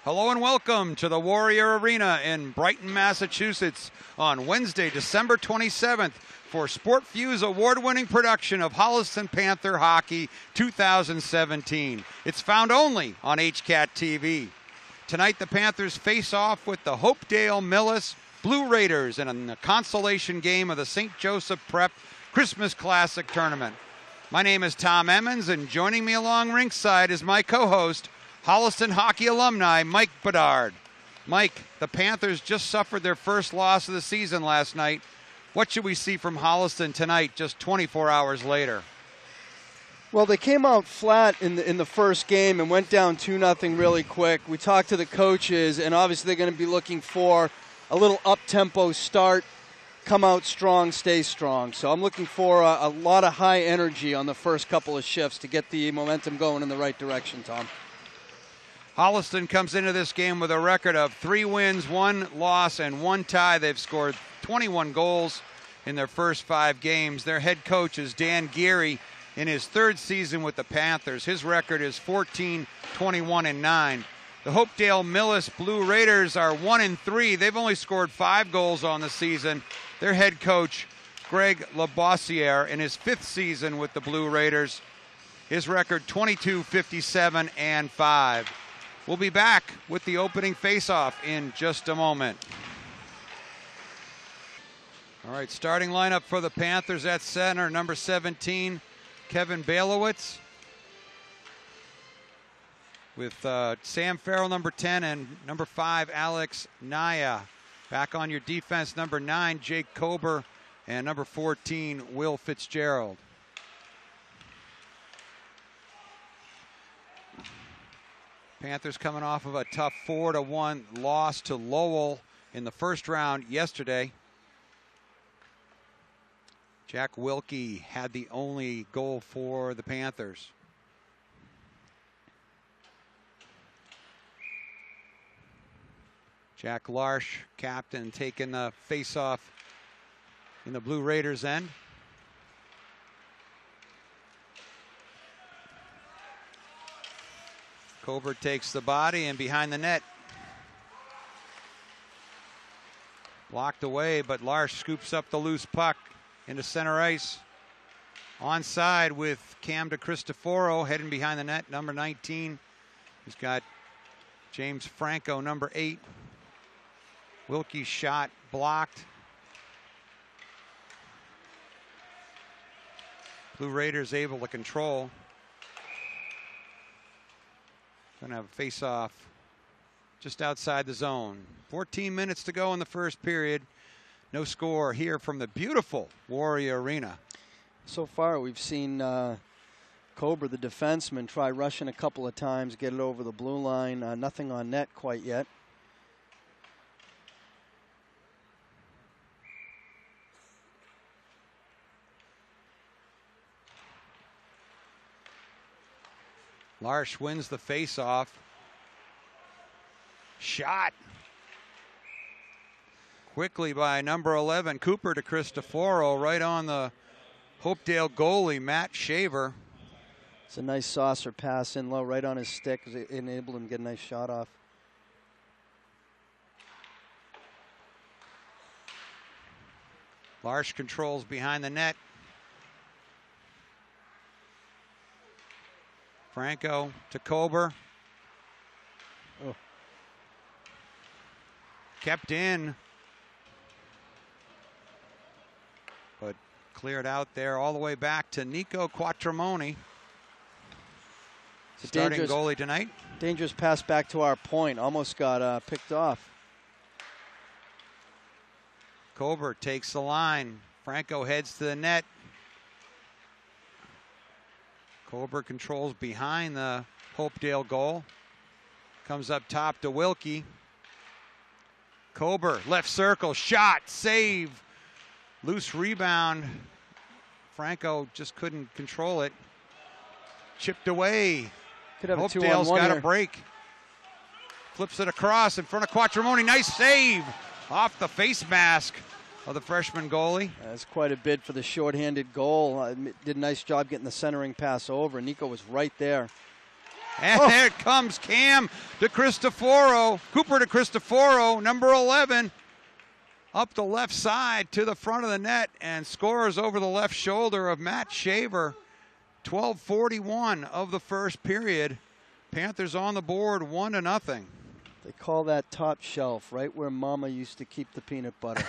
Hello and welcome to the Warrior Arena in Brighton, Massachusetts on Wednesday, December 27th for SportView's award-winning production of Holliston Panther Hockey 2017. It's found only on HCAT TV. Tonight the Panthers face off with the Hopedale Millis Blue Raiders in the consolation game of the St. Joseph Prep Christmas Classic Tournament. My name is Tom Emmons, and joining me along ringside is my co-host, Holliston hockey alumni, Mike Bedard. Mike, the Panthers just suffered their first loss of the season last night. What should we see from Holliston tonight, just 24 hours later? Well, they came out flat in the first game and went down 2-0 really quick. We talked to the coaches, and obviously they're going to be looking for a little up-tempo start, come out strong, stay strong. So I'm looking for a lot of high energy on the first couple of shifts to get the momentum going in the right direction, Tom. Holliston comes into this game with a record of 3 wins, 1 loss, and 1 tie. They've scored 21 goals in their first 5 games. Their head coach is Dan Geary in his 3rd season with the Panthers. His record is 14, 21, and 9. The Hopedale Millis Blue Raiders are 1-3. They've only scored 5 goals on the season. Their head coach, Greg Labossiere, in his 5th season with the Blue Raiders. His record 22, 57, and 5. We'll be back with the opening faceoff in just a moment. All right, starting lineup for the Panthers at center, number 17, Kevin Bailowitz, with Sam Farrell, number 10, and number 5, Alex Naya. Back on your defense, number 9, Jake Kober, and number 14, Will Fitzgerald. Panthers coming off of a tough 4-1 loss to Lowell in the first round yesterday. Jack Wilkie had the only goal for the Panthers. Jack Larsh, captain, taking the face-off in the Blue Raiders' end. Covert takes the body and behind the net. Blocked away, but Larsh scoops up the loose puck into center ice. Onside with Cam DeCristoforo heading behind the net, number 19. He's got James Franco, number 8. Wilkie's shot blocked. Blue Raiders able to control. Going to have a face-off just outside the zone. 14 minutes to go in the first period. No score here from the beautiful Warrior Arena. So far, we've seen Cobra, the defenseman, try rushing a couple of times, get it over the blue line. Nothing on net quite yet. Larsh wins the face-off. Shot. Quickly by number 11, Cooper DeCristoforo, right on the Hopedale goalie, Matt Shaver. It's a nice saucer pass in low, right on his stick. It enabled him to get a nice shot off. Larsh controls behind the net. Franco to Kober. Oh. Kept in. But cleared out there all the way back to Nico Quattromoni. Starting goalie tonight. Dangerous pass back to our point. Almost got picked off. Kober takes the line. Franco heads to the net. Kober controls behind the Hopedale goal. Comes up top to Wilkie. Kober, left circle, shot, save. Loose rebound. Franco just couldn't control it. Chipped away. Could have Hopedale's got a break. Flips it across in front of Quattromoni. Nice save off the face mask of the freshman goalie. That's quite a bid for the shorthanded goal. Did a nice job getting the centering pass over. Nico was right there. And there comes Cam to Cristoforo. Cooper to Cristoforo, number 11. Up the left side to the front of the net and scores over the left shoulder of Matt Shaver. 12:41 of the first period. Panthers on the board, 1-0. They call that top shelf, right where Mama used to keep the peanut butter.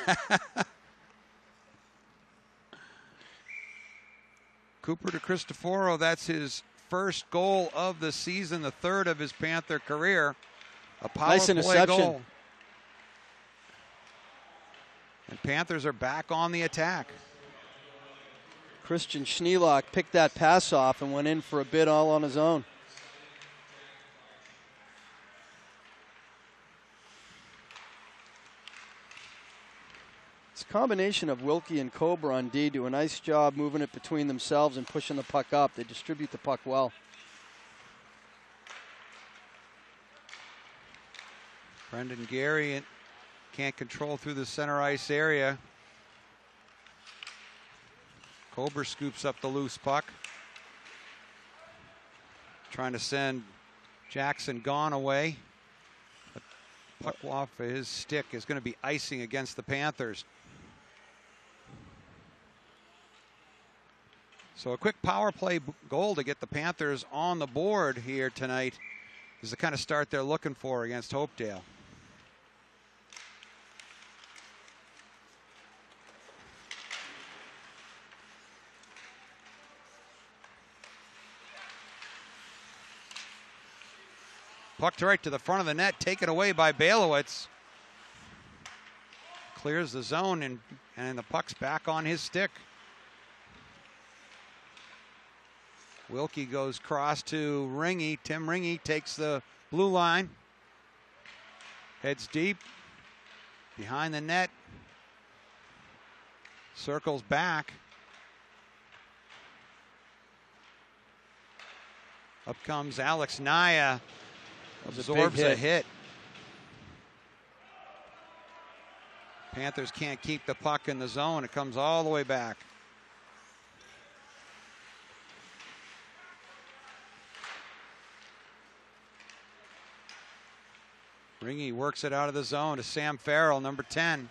Cooper to Cristoforo, that's his first goal of the season, the third of his Panther career. A power nice play interception. goal. And Panthers are back on the attack. Christian Schneelock picked that pass off and went in for a bit all on his own. It's a combination of Wilkie and Cobra on D do a nice job moving it between themselves and pushing the puck up. They distribute the puck well. Brendan Gary can't control through the center ice area. Cobra scoops up the loose puck. Trying to send Jackson Gone away. The puck off of his stick is going to be icing against the Panthers. So a quick power play goal to get the Panthers on the board here tonight is the kind of start they're looking for against Hopedale. Pucked right to the front of the net, taken away by Bailowitz. Clears the zone, and the puck's back on his stick. Wilkie goes cross to Ringy. Tim Ringy takes the blue line. Heads deep. Behind the net. Circles back. Up comes Alex Naya. Absorbs a hit. Panthers can't keep the puck in the zone. It comes all the way back. Ringy works it out of the zone to Sam Farrell, number 10.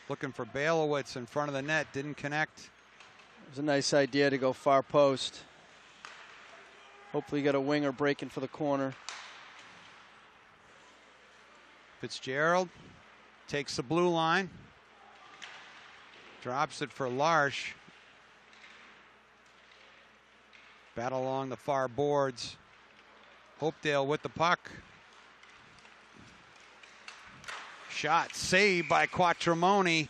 Looking for Bailowitz in front of the net, didn't connect. It was a nice idea to go far post. Hopefully you got a winger breaking for the corner. Fitzgerald takes the blue line. Drops it for Larsh. Battle along the far boards. Hopedale with the puck. Shot saved by Quattromoni.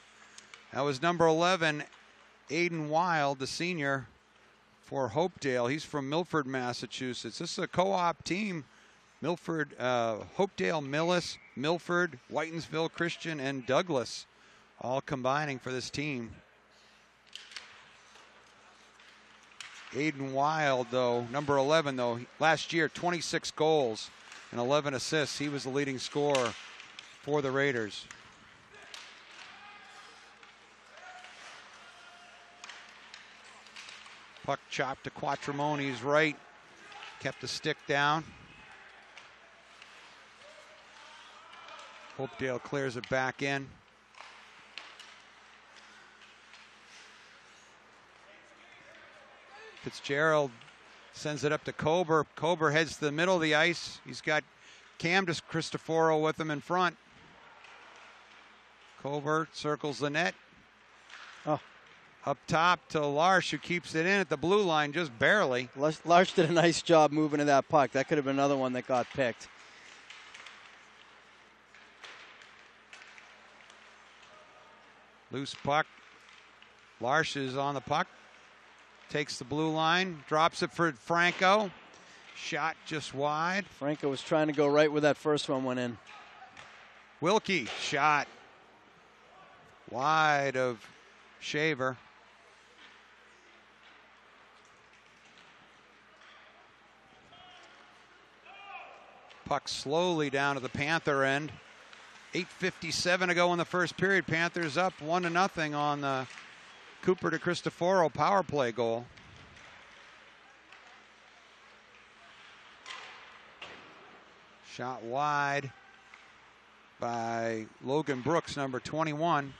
That was number 11, Aiden Wild, the senior for Hopedale. He's from Milford, Massachusetts. This is a co-op team. Milford, Hopedale, Millis, Milford, Whitensville, Christian, and Douglas all combining for this team. Aiden Wild, though, number 11, though, last year, 26 goals and 11 assists. He was the leading scorer for the Raiders. Puck chopped to Quattromoni's right. Kept the stick down. Hopedale clears it back in. Fitzgerald sends it up to Kober. Kober heads to the middle of the ice. He's got Cam to Cristoforo with him in front. Kober circles the net. Oh. Up top to Larsh, who keeps it in at the blue line just barely. Larsh did a nice job moving to that puck. That could have been another one that got picked. Loose puck. Larsh is on the puck. Takes the blue line, drops it for Franco. Shot just wide. Franco was trying to go right where that first one went in. Wilkie, shot wide of Shaver. Puck slowly down to the Panther end. 8:57 to go in the first period. Panthers up 1-0 on the Cooper to Cristoforo power play goal. Shot wide by Logan Brooks, number 21.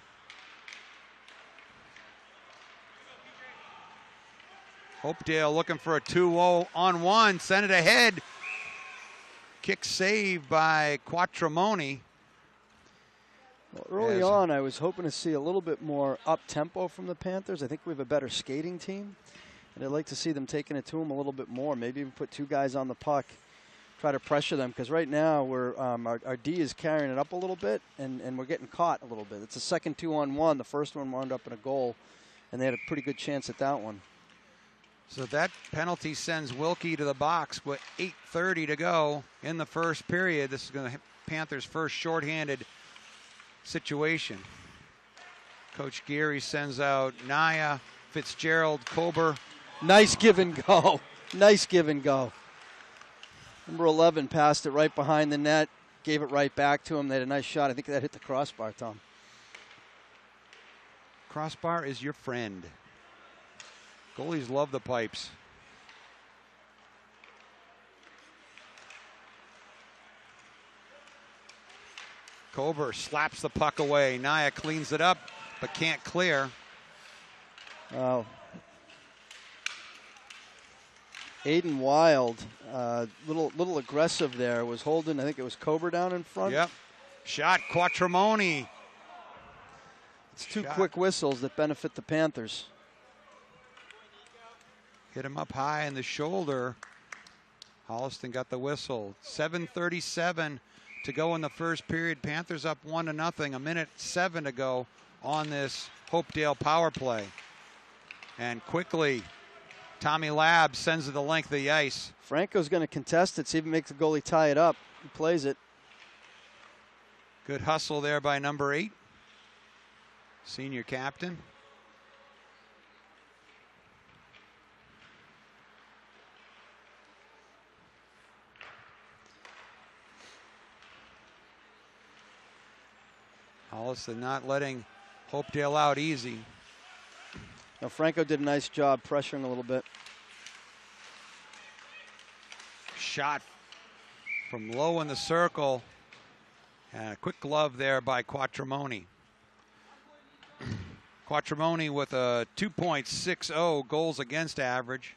Hopedale looking for a 2-on-1, send it ahead. Kick saved by Quattromoni. Well, early on, I was hoping to see a little bit more up-tempo from the Panthers. I think we have a better skating team, and I'd like to see them taking it to them a little bit more. Maybe even put 2 guys on the puck, try to pressure them, because right now we're our D is carrying it up a little bit, and we're getting caught a little bit. It's a second 2-on-1. The first one wound up in a goal, and they had a pretty good chance at that one. So that penalty sends Wilkie to the box with 8:30 to go in the first period. This is going to hit Panthers' first shorthanded situation. Coach Geary sends out Naya, Fitzgerald, Kober. Nice give and go. Nice give and go. Number 11 passed it right behind the net, gave it right back to him. They had a nice shot. I think that hit the crossbar, Tom. Crossbar is your friend. Goalies love the pipes. Kober slaps the puck away. Naya cleans it up, but can't clear. Wow. Aiden Wild, little aggressive there, was holding, I think it was Kober down in front. Yep. Shot, Quattromoni. It's 2 quick whistles that benefit the Panthers. Hit him up high in the shoulder. Holliston got the whistle. 7:37 to go in the first period. Panthers up 1-0. 1:07 to go on this Hopedale power play. And quickly, Tommy Labb sends it the length of the ice. Franco's going to contest it, see if he makes the goalie tie it up. He plays it. Good hustle there by number 8. Senior captain. Holliston not letting Hopedale out easy. Now Franco did a nice job pressuring a little bit. Shot from low in the circle. And a quick glove there by Quattromoni. Quattromoni with a 2.60 goals against average.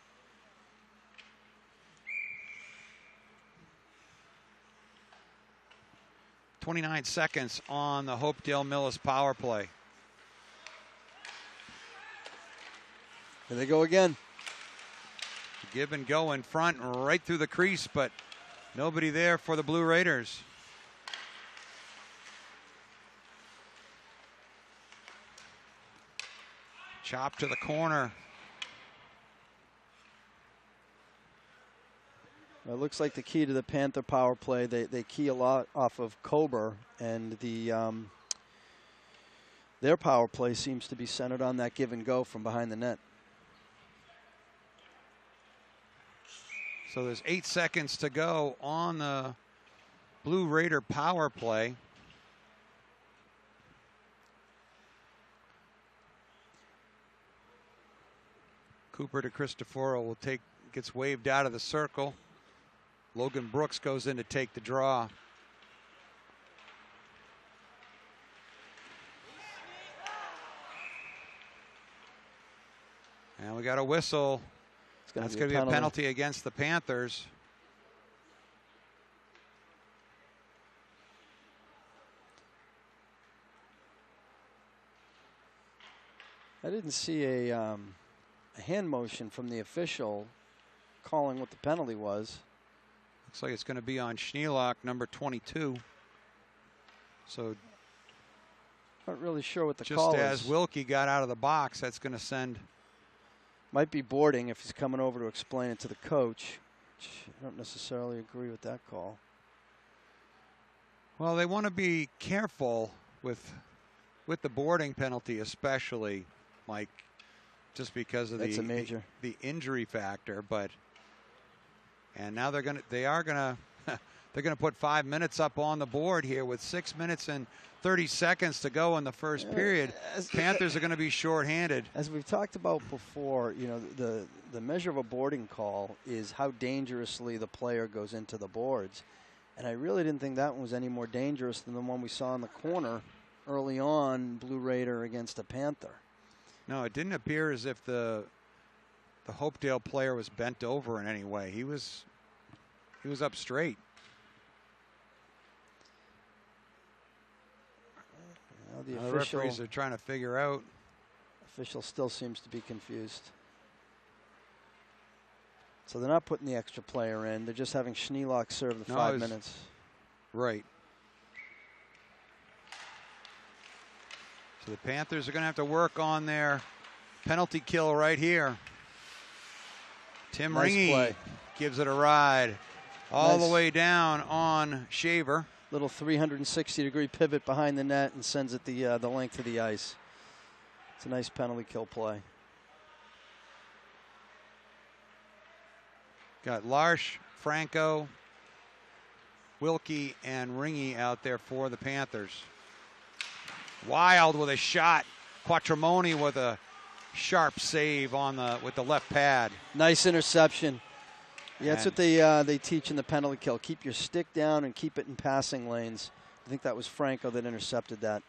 .29 seconds on the Hopedale Millis power play. Here they go again. Give and go in front, right through the crease, but nobody there for the Blue Raiders. Chop to the corner. It looks like the key to the Panther power play, they key a lot off of Kober, and their power play seems to be centered on that give and go from behind the net. So there's 8 seconds to go on the Blue Raider power play. Cooper to Cristoforo gets waved out of the circle. Logan Brooks goes in to take the draw. And we got a whistle. That's going to be a penalty against the Panthers. I didn't see a hand motion from the official calling what the penalty was. Looks like it's going to be on Schneelock, number 22. So not really sure what the call is. Just as Wilkie got out of the box, that's going to send. Might be boarding if he's coming over to explain it to the coach. I don't necessarily agree with that call. Well, they want to be careful with the boarding penalty, especially, Mike, just because of the injury factor. And now they're gonna put 5 minutes up on the board here with 6 minutes and 30 seconds to go in the first period. Panthers are going to be shorthanded. As we've talked about before, you know, the measure of a boarding call is how dangerously the player goes into the boards. And I really didn't think that one was any more dangerous than the one we saw in the corner early on, Blue Raider against a Panther. No, it didn't appear as if the Hopedale player was bent over in any way. He was up straight. Well, the referees are trying to figure out. Official still seems to be confused. So they're not putting the extra player in. They're just having Schneelock serve the 5 minutes. Right. So the Panthers are going to have to work on their penalty kill right here. Tim Ringy gives it a ride all the way down on Shaver. Little 360-degree pivot behind the net and sends it the length of the ice. It's a nice penalty kill play. Got Larsh, Franco, Wilkie, and Ringy out there for the Panthers. Wild with a shot. Quattromoni with a sharp save on with the left pad. Nice interception. Yeah, that's what they teach in the penalty kill. Keep your stick down and keep it in passing lanes. I think that was Franco that intercepted that.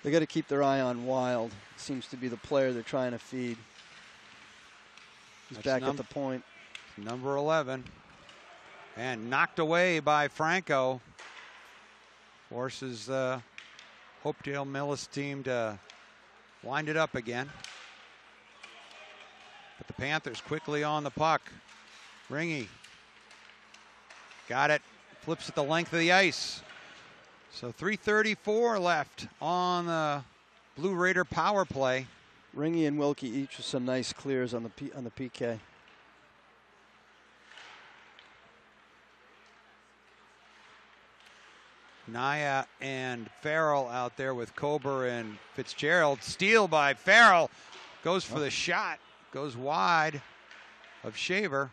They got to keep their eye on Wild. Seems to be the player they're trying to feed. He's back at the point. Number 11. And knocked away by Franco. Forces the Hopedale Millis team to wind it up again. But the Panthers quickly on the puck. Ringy got it. Flips it the length of the ice. So 3:34 left on the Blue Raider power play. Ringy and Wilkie each with some nice clears on the PK. Naya and Farrell out there with Kober and Fitzgerald. Steal by Farrell. Goes for the shot. Goes wide of Shaver.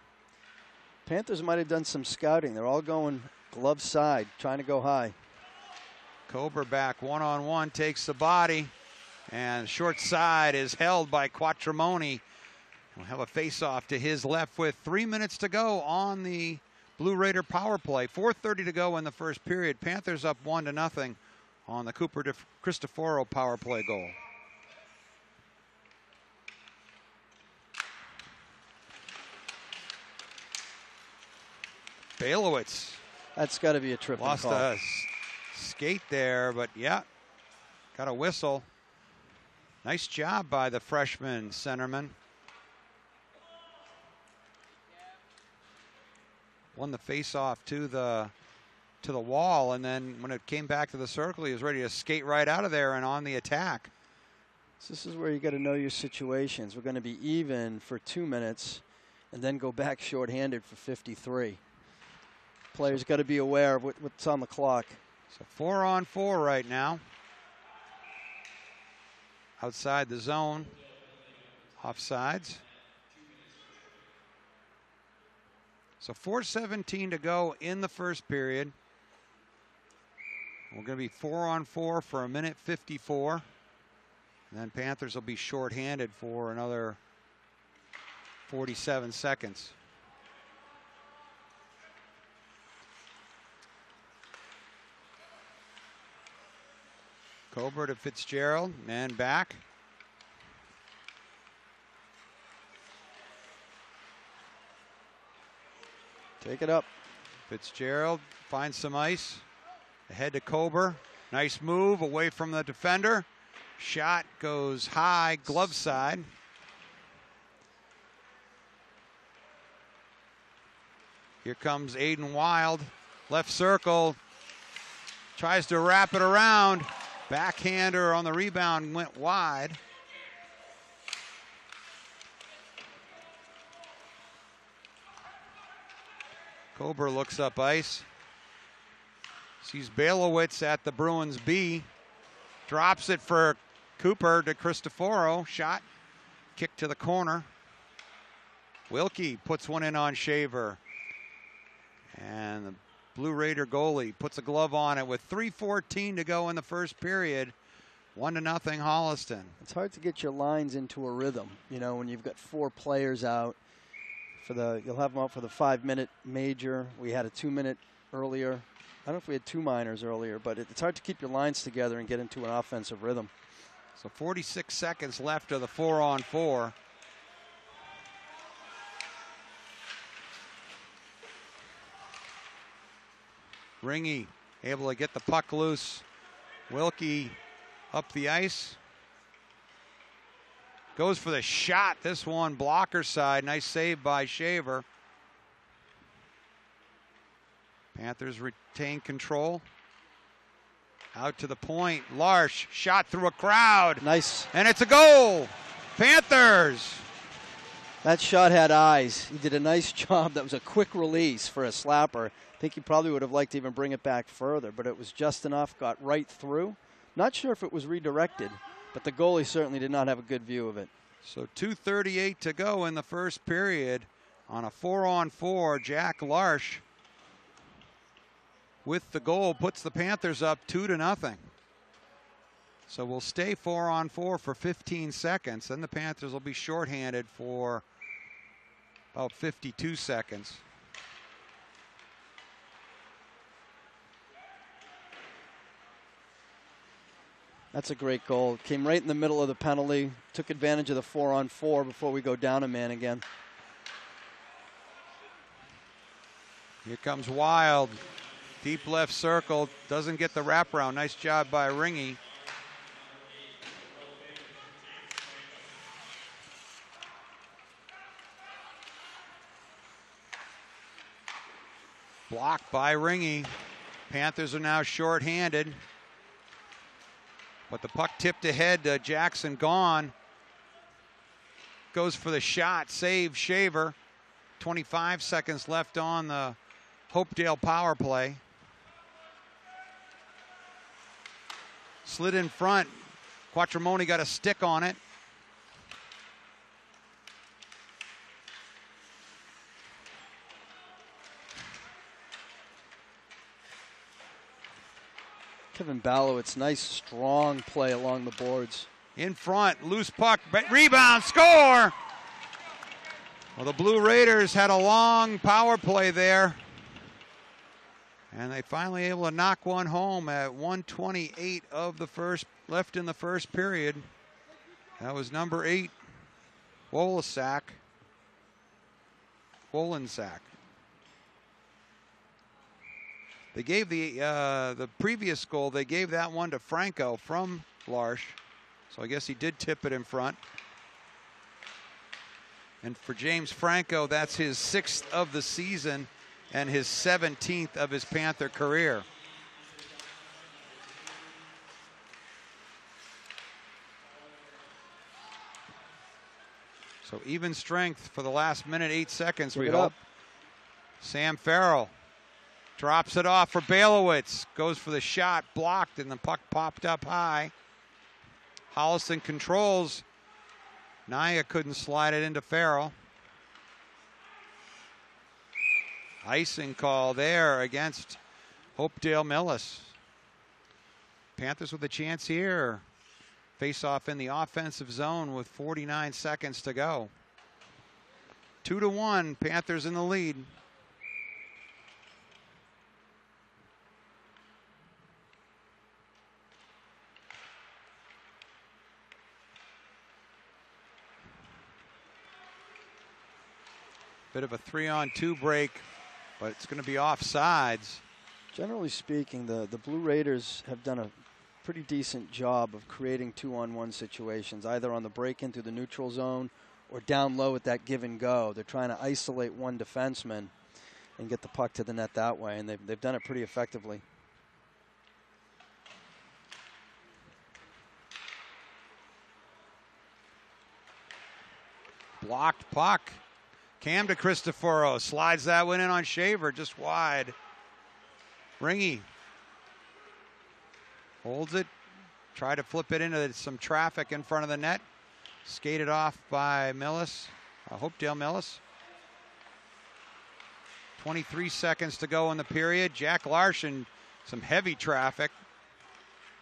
Panthers might have done some scouting. They're all going glove side, trying to go high. Kober back one-on-one, takes the body, and short side is held by Quattromoni. We'll have a face-off to his left with 3 minutes to go on the Blue Raider power play. 4:30 to go in the first period. Panthers up 1-0 on the Cooper de Cristoforo power play goal. Bailowitz. That's got to be a tripping lost call. A skate there, but yeah, got a whistle. Nice job by the freshman centerman. Won the face-off to the wall, and then when it came back to the circle, he was ready to skate right out of there and on the attack. So this is where you got to know your situations. We're going to be even for 2 minutes and then go back shorthanded for 53. Players got to be aware of what's on the clock. So 4-on-4 right now. Outside the zone. Offsides. So 4:17 to go in the first period. We're going to be 4-on-4 for 1:54. And then Panthers will be shorthanded for another 47 seconds. Kober to Fitzgerald, man back. Take it up. Fitzgerald finds some ice. Ahead to Kober. Nice move away from the defender. Shot goes high, glove side. Here comes Aiden Wild. Left circle. Tries to wrap it around. Backhander on the rebound went wide. Kober looks up ice. Sees Bailowitz at the Bruins B. Drops it for Cooper de Cristoforo. Shot. Kick to the corner. Wilkie puts one in on Shaver. And the Blue Raider goalie puts a glove on it with 3:14 to go in the first period. 1-0 Holliston. It's hard to get your lines into a rhythm, you know, when you've got 4 players out. You'll have them out for the 5-minute major. We had a 2-minute earlier. I don't know if we had 2 minors earlier, but it's hard to keep your lines together and get into an offensive rhythm. So 46 seconds left of the 4-on-4. Ringy able to get the puck loose. Wilkie up the ice. Goes for the shot. This one blocker side. Nice save by Shaver. Panthers retain control. Out to the point. Larsh shot through a crowd. Nice. And it's a goal. Panthers. That shot had eyes. He did a nice job. That was a quick release for a slapper. I think he probably would have liked to even bring it back further, but it was just enough. Got right through. Not sure if it was redirected, but the goalie certainly did not have a good view of it. So 2:38 to go in the first period. On a 4-on-4, Jack Larsh with the goal puts the Panthers up 2-0. So we'll stay 4-on-4 for 15 seconds. Then the Panthers will be shorthanded for about 52 seconds. That's a great goal. It came right in the middle of the penalty. Took advantage of the 4-on-4 before we go down a man again. Here comes Wild. Deep left circle. Doesn't get the wraparound. Nice job by Ringy. Blocked by Ringy. Panthers are now shorthanded. But the puck tipped ahead to Jackson gone. Goes for the shot. Save Shaver. 25 seconds left on the Hopedale power play. Slid in front. Quattromoni got a stick on it. Kevin Ballowitz, nice strong play along the boards. In front, loose puck, rebound, score! Well, the Blue Raiders had a long power play there. And they finally able to knock one home at 1:28 of the first, left in the first period. That was number 8, Wolensack. They gave the previous goal, they gave that one to Franco from Larsh. So I guess he did tip it in front. And for James Franco, that's his 6th of the season and his 17th of his Panther career. So even strength for the last minute, 8 seconds, we hope. Sam Farrell drops it off for Balowitz. Goes for the shot, blocked, and the puck popped up high. Holliston controls. Naya couldn't slide it into Farrell. Icing call there against Hopedale Millis. Panthers with a chance here. Face off in the offensive zone with 49 seconds to go. 2-1, Panthers in the lead. Bit of a 3-on-2 break, but it's going to be offsides. Generally speaking, the Blue Raiders have done a pretty decent job of creating 2-on-1 situations, either on the break into the neutral zone or down low at that give and go. They're trying to isolate one defenseman and get the puck to the net that way, and they've done it pretty effectively. Blocked puck. Cam to Cristoforo, slides that one in on Shaver, just wide. Ringy holds it, try to flip it into some traffic in front of the net. Skated off by Millis, Hopedale Millis. 23 seconds to go in the period. Jack Larson, some heavy traffic,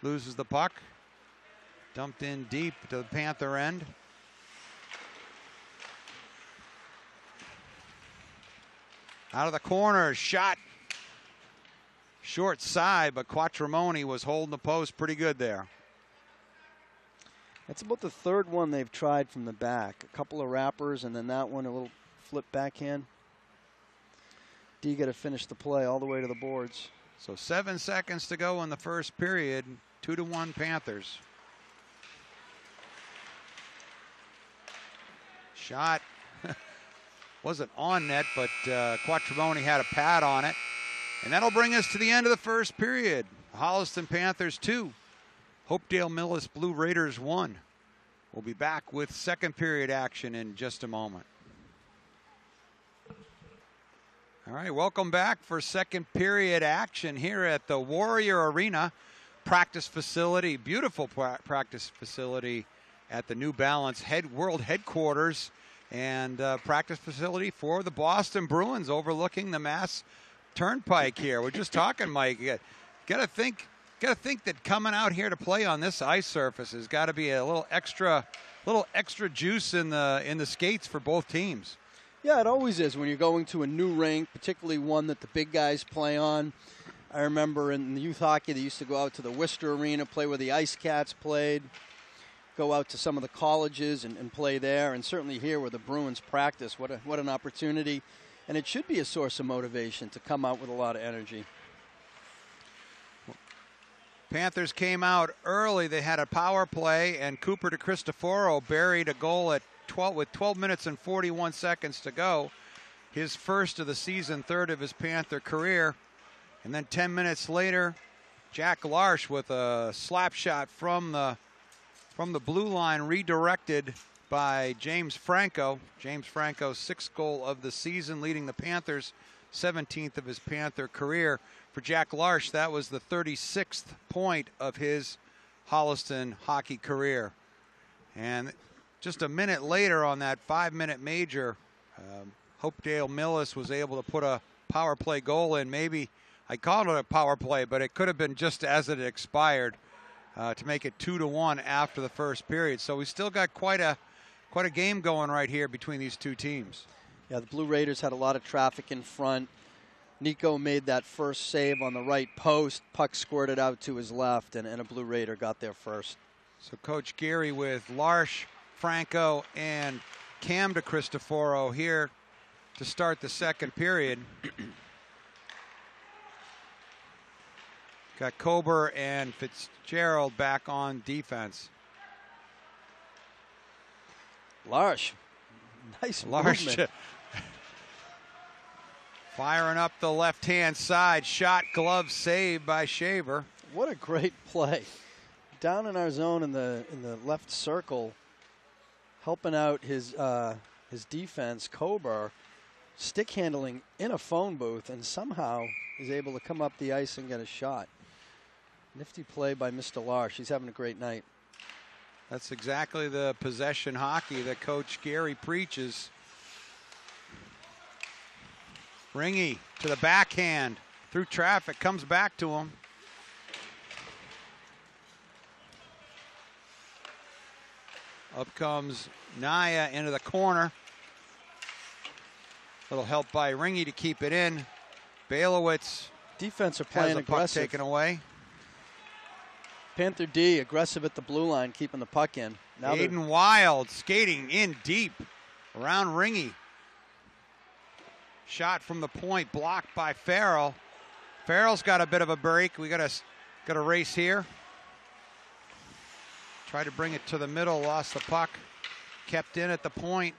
loses the puck. Dumped in deep to the Panther end. Out of the corner, shot short side, but Quattromoni was holding the post pretty good there. That's about the third one they've tried from the back. A couple of wrappers, and then that one, a little flip backhand. D got to finish the play all the way to the boards. So 7 seconds to go in the first period. 2-1 Panthers. Shot wasn't on net, but Quattromoni had a pad on it. And that'll bring us to the end of the first period. Holliston Panthers 2. Hopedale Millis Blue Raiders 1. We'll be back with second period action in just a moment. All right, welcome back for second period action here at the Warrior Arena practice facility. Beautiful practice facility at the New Balance World Headquarters, and practice facility for the Boston Bruins overlooking the Mass Turnpike here. We're just talking, Mike. You gotta think that coming out here to play on this ice surface has got to be a little extra juice in the skates for both teams. Yeah, it always is when you're going to a new rink, particularly one that the big guys play on. I remember in the youth hockey, they used to go out to the Worcester Arena, play where the Ice Cats played, go out to some of the colleges and play there, and certainly here where the Bruins practice. What an opportunity. And it should be a source of motivation to come out with a lot of energy. Panthers came out early. They had a power play, and Cooper DeCristoforo buried a goal with 12 minutes and 41 seconds to go. His first of the season, third of his Panther career. And then 10 minutes later, Jack Larsh with a slap shot from the blue line, redirected by James Franco. James Franco's sixth goal of the season, leading the Panthers, 17th of his Panther career. For Jack Larsh, that was the 36th point of his Holliston hockey career. And just a minute later on that 5-minute major, Hopedale Millis was able to put a power play goal in. Maybe I called it a power play, but it could have been just as it expired to make it 2-1 after the first period. So we still got quite a game going right here between these two teams. Yeah, the Blue Raiders had a lot of traffic in front. Nico made that first save on the right post. Puck squirted out to his left, and a Blue Raider got there first. So Coach Gary with Larsh, Franco, and Cam DeCristoforo here to start the second period. Got Kober and Fitzgerald back on defense. Larsh, nice movement. Firing up the left-hand side. Shot, glove, save by Shaver. What a great play. Down in our zone in the left circle, helping out his defense, Kober, stick handling in a phone booth, and somehow is able to come up the ice and get a shot. Nifty play by Mr. Larsh. He's having a great night. That's exactly the possession hockey that Coach Gary preaches. Ringy to the backhand, through traffic, comes back to him. Up comes Naya into the corner. Little help by Ringy to keep it in. Bailowitz defense are playing has the puck aggressive. taken away. Panther D aggressive at the blue line, keeping the puck in. Now Aiden Wild skating in deep around Ringy. Shot from the point, blocked by Farrell. Farrell's got a bit of a break. We got a race here. Tried to bring it to the middle, lost the puck. Kept in at the point.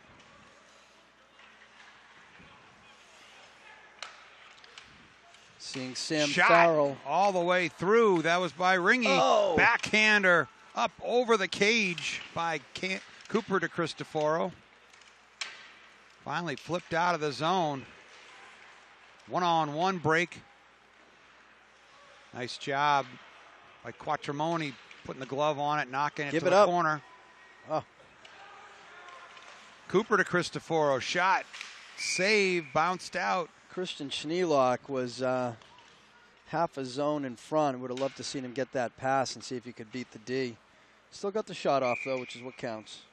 Seeing Sam Shot Farrell all the way through. That was by Ringy. Oh. Backhander up over the cage by Cooper DeCristoforo. Finally flipped out of the zone. One-on-one break. Nice job by Quattromoni putting the glove on it, knocking it to the corner. Oh. Cooper DeCristoforo shot, save, bounced out. Christian Schneelock was half a zone in front. Would have loved to seen him get that pass and see if he could beat the D. Still got the shot off, though, which is what counts.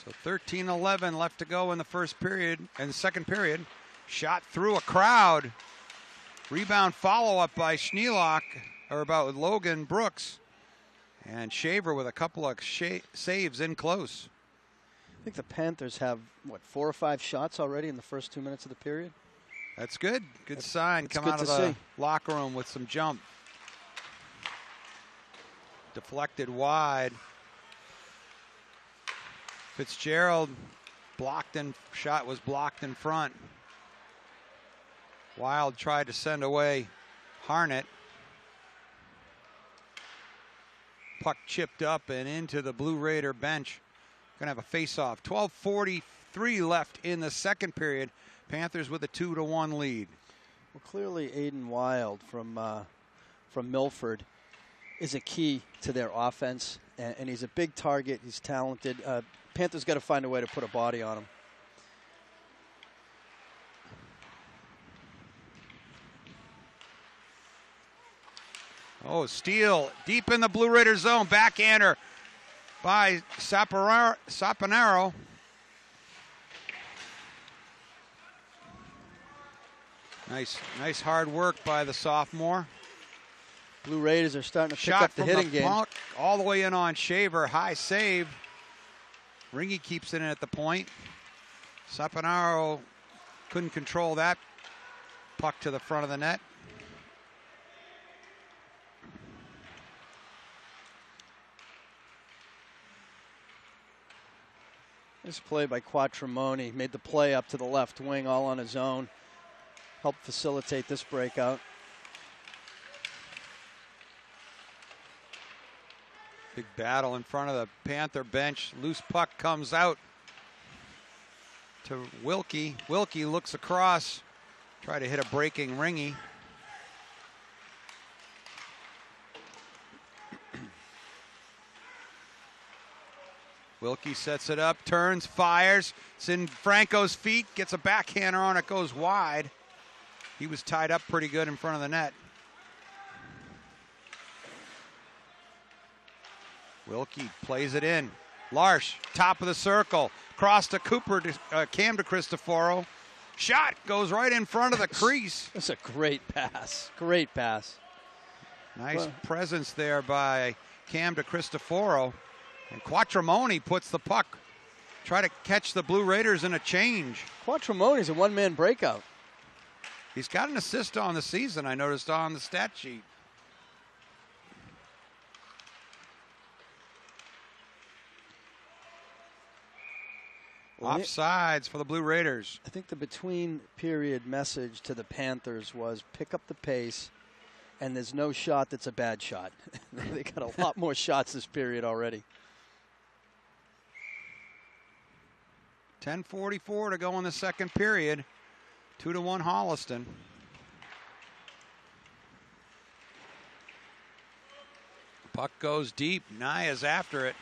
So 13-11 left to go in the first period, and the second period. Shot through a crowd. Rebound follow-up by Schneelock, or about Logan Brooks. And Shaver with a couple of saves in close. I think the Panthers have, what, 4 or 5 shots already in the first 2 minutes of the period? That's good. Good sign. That's Come good out of to the see. locker room with some jump. Deflected wide. Fitzgerald shot was blocked in front. Wild tried to send away Harnett. Puck chipped up and into the Blue Raider bench. Gonna have a face-off. 12:43 left in the second period. Panthers with a 2-1 lead. Well, clearly Aiden Wild from Milford is a key to their offense, and he's a big target. He's talented. Panthers got to find a way to put a body on him. Oh, steal deep in the Blue Raider zone. Backhander by Saponaro. Nice hard work by the sophomore. Blue Raiders are starting to pick Shot up the from hitting game. Puck all the way in on Shaver. High save. Ringy keeps it in at the point. Saponaro couldn't control that puck to the front of the net. This play by Quattromoni made the play up to the left wing all on his own. Helped facilitate this breakout. Big battle in front of the Panther bench. Loose puck comes out to Wilkie. Wilkie looks across. Try to hit a breaking Ringy. Wilkie sets it up, turns, fires. It's in Franco's feet, gets a backhander on it, goes wide. He was tied up pretty good in front of the net. Wilkie plays it in. Larsh, top of the circle. Cross to Cooper, Cam to Cristoforo. Shot goes right in front of the crease. That's a great pass. Great pass. Nice presence there by Cam to Cristoforo. And Quattromoni puts the puck. Try to catch the Blue Raiders in a change. Quattromoni's a one-man breakout. He's got an assist on the season, I noticed on the stat sheet. Offsides for the Blue Raiders. I think the between period message to the Panthers was pick up the pace, and there's no shot that's a bad shot. They got a lot more shots this period already. 10:44 to go in the second period. 2-1 Holliston. Puck goes deep. Naya's after it.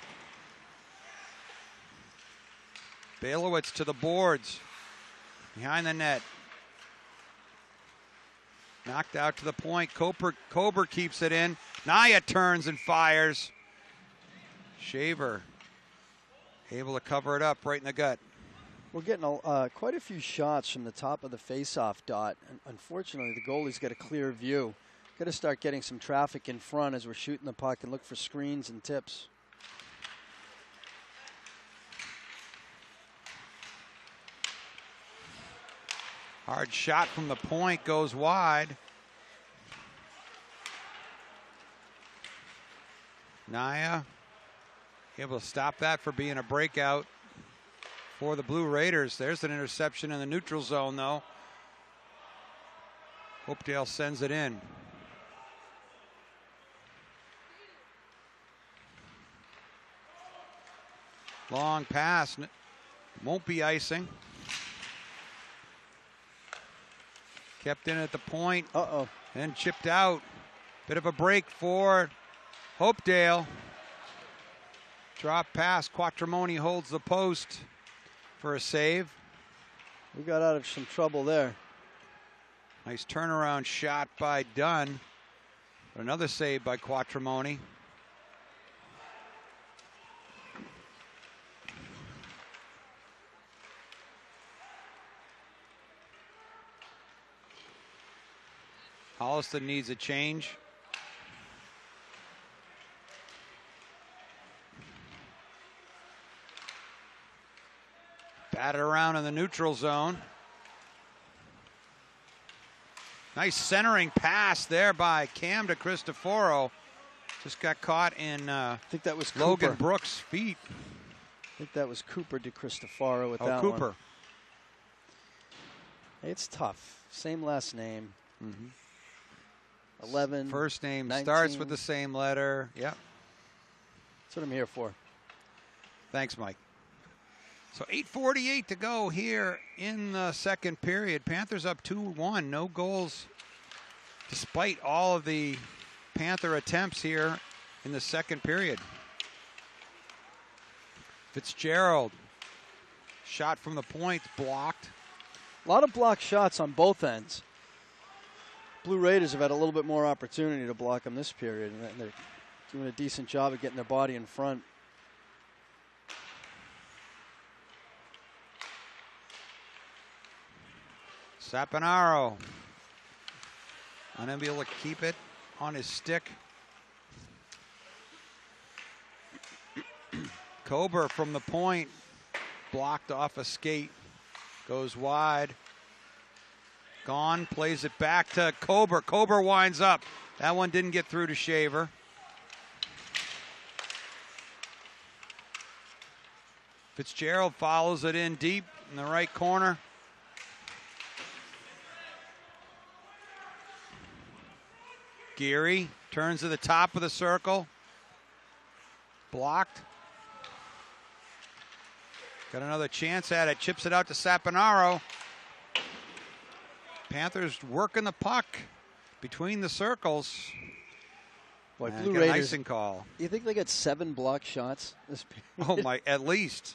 Bailowitz to the boards. Behind the net. Knocked out to the point. Kober keeps it in. Naya turns and fires. Shaver able to cover it up right in the gut. We're getting quite a few shots from the top of the face-off dot. And unfortunately, the goalie's got a clear view. Got to start getting some traffic in front as we're shooting the puck and look for screens and tips. Hard shot from the point goes wide. Naya able to stop that for being a breakout for the Blue Raiders. There's an interception in the neutral zone, though. Hopedale sends it in. Long pass. Won't be icing. Kept in at the point. Uh-oh. And chipped out. Bit of a break for Hopedale. Drop pass. Quattromoni holds the post for a save. We got out of some trouble there. Nice turnaround shot by Dunn. Another save by Quattromoni. Holliston needs a change. Batted around in the neutral zone. Nice centering pass there by Cam to Cristoforo. Just got caught in I think that was Logan Cooper. Brooks' feet. I think that was Cooper de Cristofaro with Oh, that Cooper. one. It's tough. Same last name. 11. First name 19. starts with the same letter. Yep. That's what I'm here for. Thanks, Mike. So 8:48 to go here in the second period. Panthers up 2-1. No goals despite all of the Panther attempts here in the second period. Fitzgerald. Shot from the point, blocked. A lot of block shots on both ends. Blue Raiders have had a little bit more opportunity to block them this period, and they're doing a decent job of getting their body in front. Saponaro. Unable to keep it on his stick. Kober from the point. Blocked off a skate. Goes wide. Gone. Plays it back to Kober. Kober winds up. That one didn't get through to Shaver. Fitzgerald follows it in deep in the right corner. Geary turns to the top of the circle. Blocked. Got another chance at it. Chips it out to Saponaro. Panthers working the puck between the circles. Boy, And Blue got an Raiders. icing call. You think they got 7 block shots this period? Oh my! At least.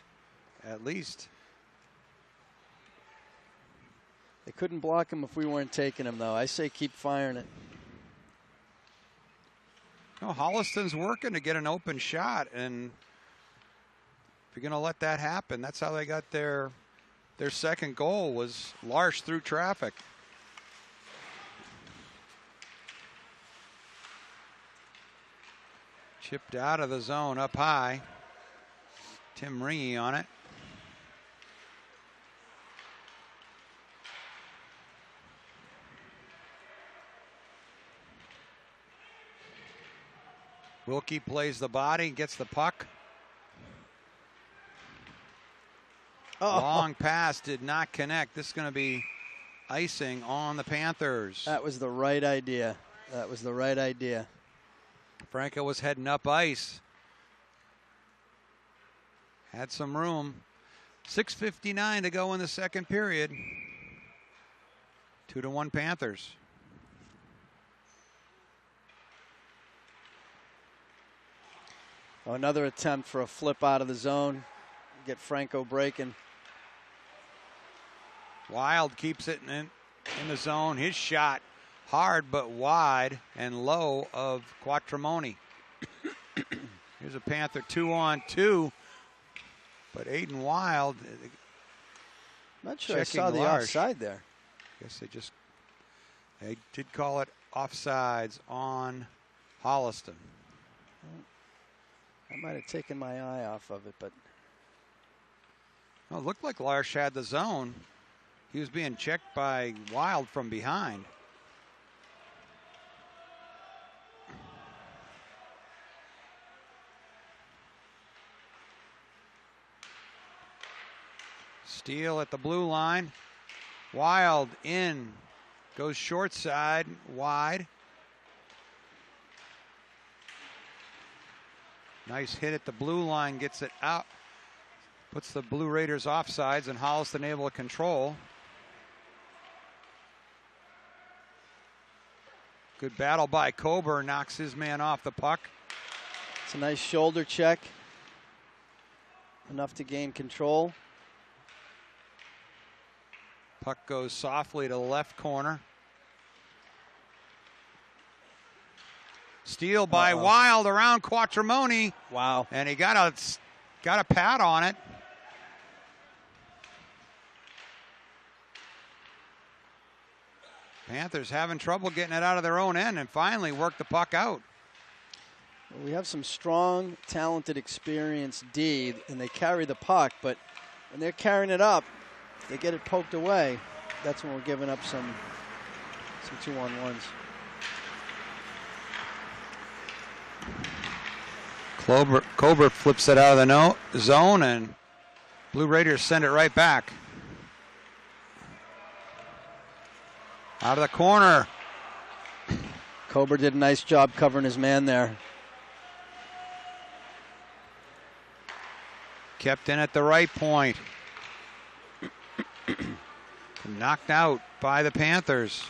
They couldn't block him if we weren't taking him, though. I say keep firing it. No, Holliston's working to get an open shot, and if you're going to let that happen, that's how they got their second goal was Larsh through traffic. Chipped out of the zone up high. Tim Ringy on it. Wilkie plays the body, gets the puck. Oh. Long pass did not connect. This is going to be icing on the Panthers. That was the right idea. Franco was heading up ice. Had some room. 6:59 to go in the second period. 2-1 Panthers. Oh, another attempt for a flip out of the zone. Get Franco breaking. Wild keeps it in the zone. His shot hard but wide and low of Quattromoni. Here's a Panther 2-on-2. But Aiden Wild. Not sure I checking saw the Larsh. offside there. Guess they did call it offsides on Holliston. I might have taken my eye off of it, but Well, it looked like Larsh had the zone. He was being checked by Wild from behind. Steele at the blue line. Wild in. Goes short side, wide. Nice hit at the blue line, gets it out. Puts the Blue Raiders offsides, and Holliston able to control. Good battle by Kober, knocks his man off the puck. it's a nice shoulder check. enough to gain control. Puck goes softly to the left corner. Steal by Wild around Quattromoni. Wow. And he got a pad on it. Panthers having trouble getting it out of their own end and finally worked the puck out. We have some strong, talented, experienced D, and they carry the puck, but when they're carrying it up, they get it poked away. That's when we're giving up some 2-on-1s. Colbert flips it out of the zone, and Blue Raiders send it right back. Out of the corner. Colbert did a nice job covering his man there. Kept in at the right point. Knocked out by the Panthers.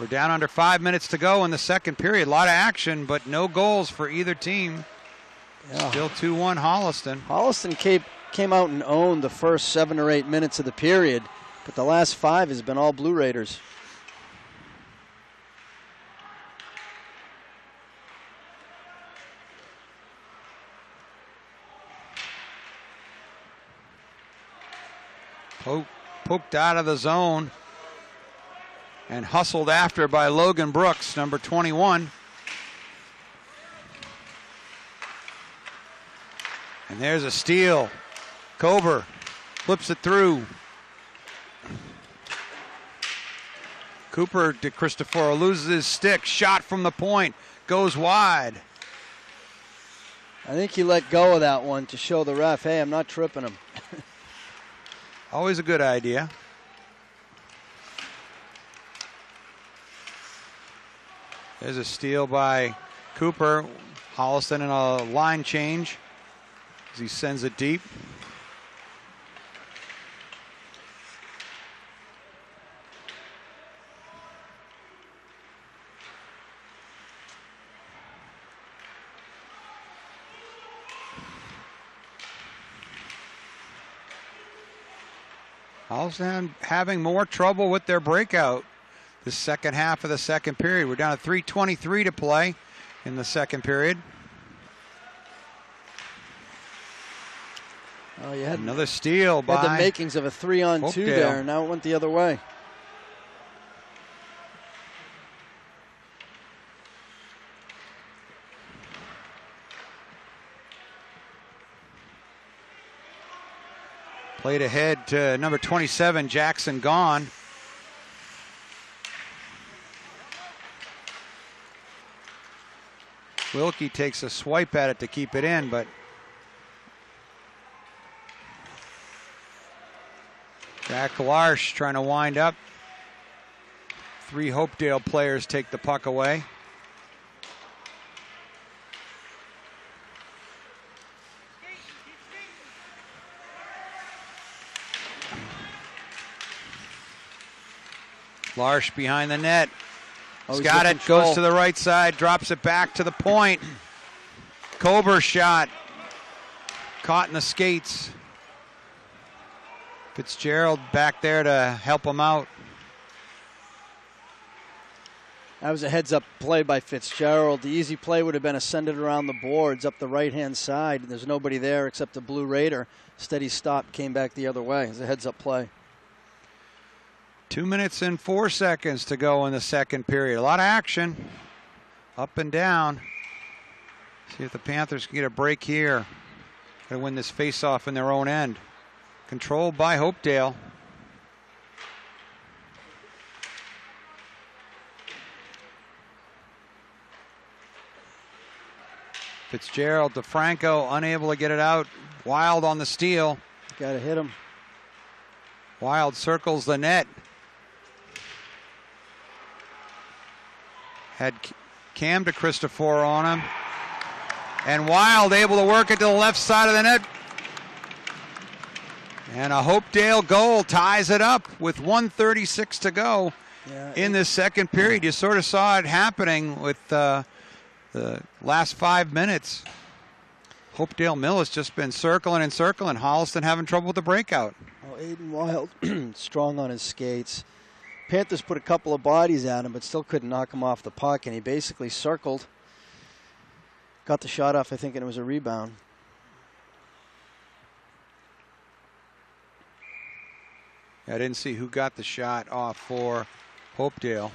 We're down under 5 minutes to go in the second period. A lot of action, but no goals for either team. Yeah. Still 2-1 Holliston. Holliston came out and owned the first 7 or 8 minutes of the period, but the last 5 has been all Blue Raiders. Poked out of the zone and hustled after by Logan Brooks, number 21. And there's a steal. Kober flips it through. Cooper de Cristoforo loses his stick. Shot from the point. Goes wide. I think he let go of that one to show the ref, hey, I'm not tripping him. Always a good idea. There's a steal by Cooper. Holliston in a line change as he sends it deep. Holliston having more trouble with their breakout the second half of the second period. We're down to 3:23 to play in the second period. Oh, you had another steal by the makings of a 3-on-2 Hopedale. there. Now it went the other way. Played ahead to number 27, Jackson Gone. Wilkie takes a swipe at it to keep it in, but Jack Larsh trying to wind up. 3 Hopedale players take the puck away. Larsh behind the net. He's got it, goes to the right side, drops it back to the point. Kober shot. Caught in the skates. Fitzgerald back there to help him out. That was a heads-up play by Fitzgerald. The easy play would have been to send it around the boards up the right-hand side. There's nobody there except the Blue Raider. Steady stop, came back the other way. It was a heads-up play. 2 minutes and 4 seconds to go in the second period. A lot of action, up and down. See if the Panthers can get a break here. Got to win this face-off in their own end. Controlled by Hopedale. Fitzgerald to Franco, unable to get it out. Wild on the steal. Got to hit him. Wild circles the net. Had Cam de Cristoforo on him. And Wild able to work it to the left side of the net. And a Hopedale goal ties it up with 1:36 to go in this second period. You sort of saw it happening with the last 5 minutes. Hopedale Millis just been circling and circling. Holliston having trouble with the breakout. Oh, Aiden Wild strong on his skates. Panthers put a couple of bodies at him, but still couldn't knock him off the puck, and he basically circled. Got the shot off, I think, and it was a rebound. I didn't see who got the shot off for Hopedale.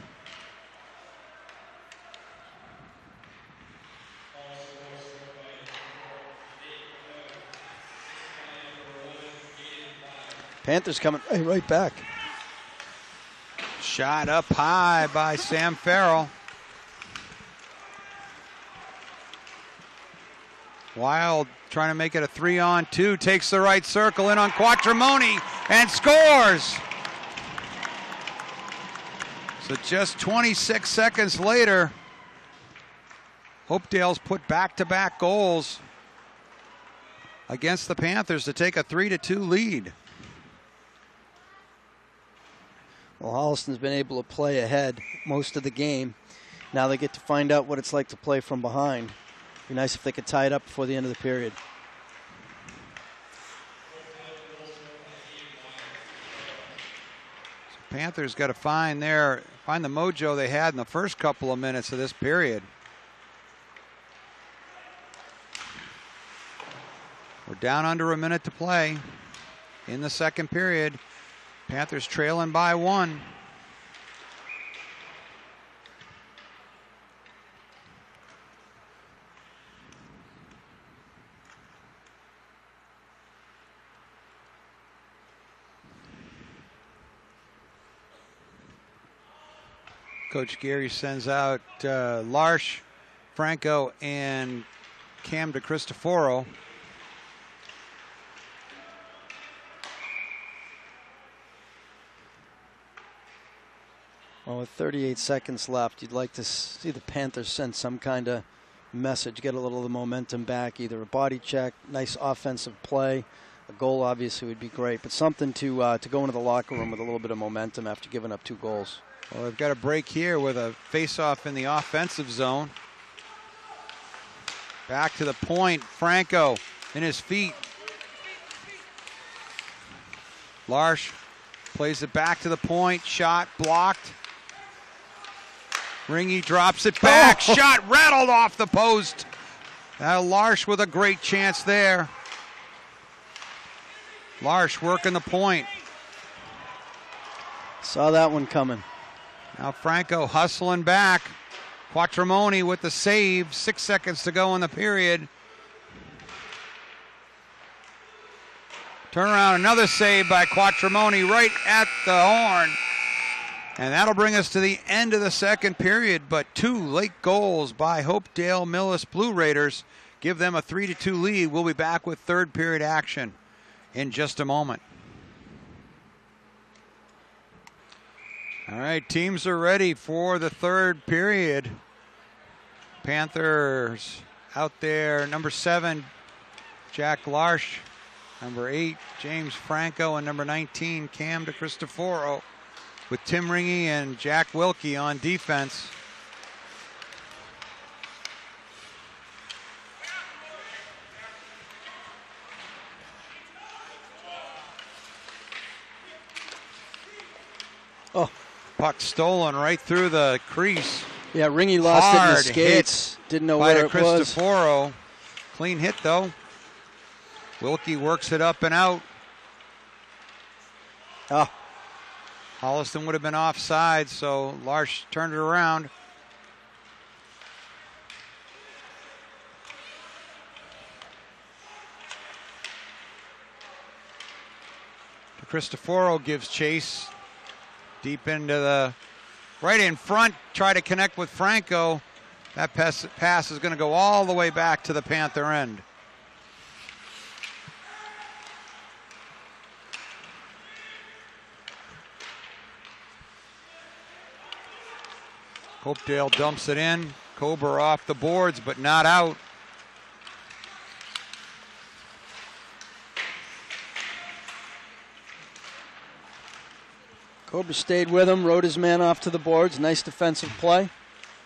Panthers coming right back. Shot up high by Sam Farrell. Wild trying to make it a 3-on-2, takes the right circle in on Quattromoni and scores. So just 26 seconds later, Hopedale's put back-to-back goals against the Panthers to take a 3-2 lead. Well, Holliston's been able to play ahead most of the game. Now they get to find out what it's like to play from behind. Be nice if they could tie it up before the end of the period. So Panthers got to find the mojo they had in the first couple of minutes of this period. We're down under a minute to play in the second period. Panthers trailing by 1. Coach Gary sends out Larsh, Franco, and Cam DeCristoforo. Well, with 38 seconds left, you'd like to see the Panthers send some kind of message, get a little of the momentum back, either a body check, nice offensive play. A goal obviously would be great, but something to go into the locker room with a little bit of momentum after giving up 2 goals. Well, they've got a break here with a face-off in the offensive zone. Back to the point, Franco in his feet. Larsh plays it back to the point, shot blocked. Ringy drops it back, shot rattled off the post. Now Larsh with a great chance there. Larsh working the point. Saw that one coming. Now Franco hustling back. Quattromoni with the save. 6 seconds to go in the period. Turn around, another save by Quattromoni right at the horn. And that'll bring us to the end of the second period, but 2 late goals by Hopedale Millis Blue Raiders give them a 3-2 lead. We'll be back with third period action in just a moment. All right, teams are ready for the third period. Panthers out there, number 7, Jack Larsh, number 8, James Franco, and number 19, Cam DeCristoforo, with Tim Ringy and Jack Wilkie on defense. Oh, puck stolen right through the crease. Yeah, Ringy lost it in the skates. Didn't know where it was. Cristoforo. Clean hit, though. Wilkie works it up and out. Oh. Holliston would have been offside, so Larsh turned it around. Cristoforo gives chase deep into the right in front, try to connect with Franco. That pass is going to go all the way back to the Panther end. Hopedale dumps it in. Cobra off the boards, but not out. Cobra stayed with him, rode his man off to the boards. Nice defensive play.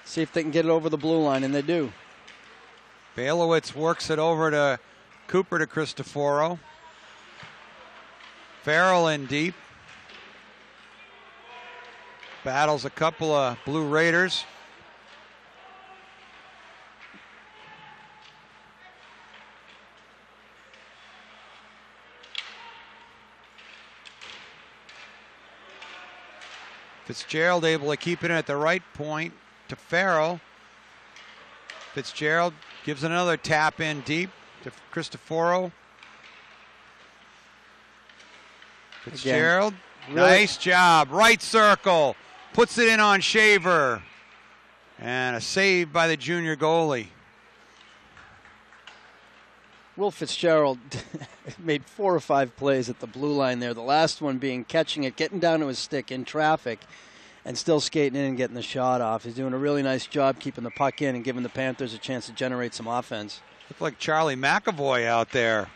See if they can get it over the blue line, and they do. Bailowitz works it over to Cooper to Cristoforo. Farrell in deep. Battles a couple of Blue Raiders. Fitzgerald able to keep it at the right point to Farrell. Fitzgerald gives another tap in deep to Cristoforo. Fitzgerald, really nice job. Right circle, puts it in on Shaver. And a save by the junior goalie. Will Fitzgerald made 4 or 5 plays at the blue line there. The last one being catching it, getting down to his stick in traffic, and still skating in and getting the shot off. He's doing a really nice job keeping the puck in and giving the Panthers a chance to generate some offense. Looked like Charlie McAvoy out there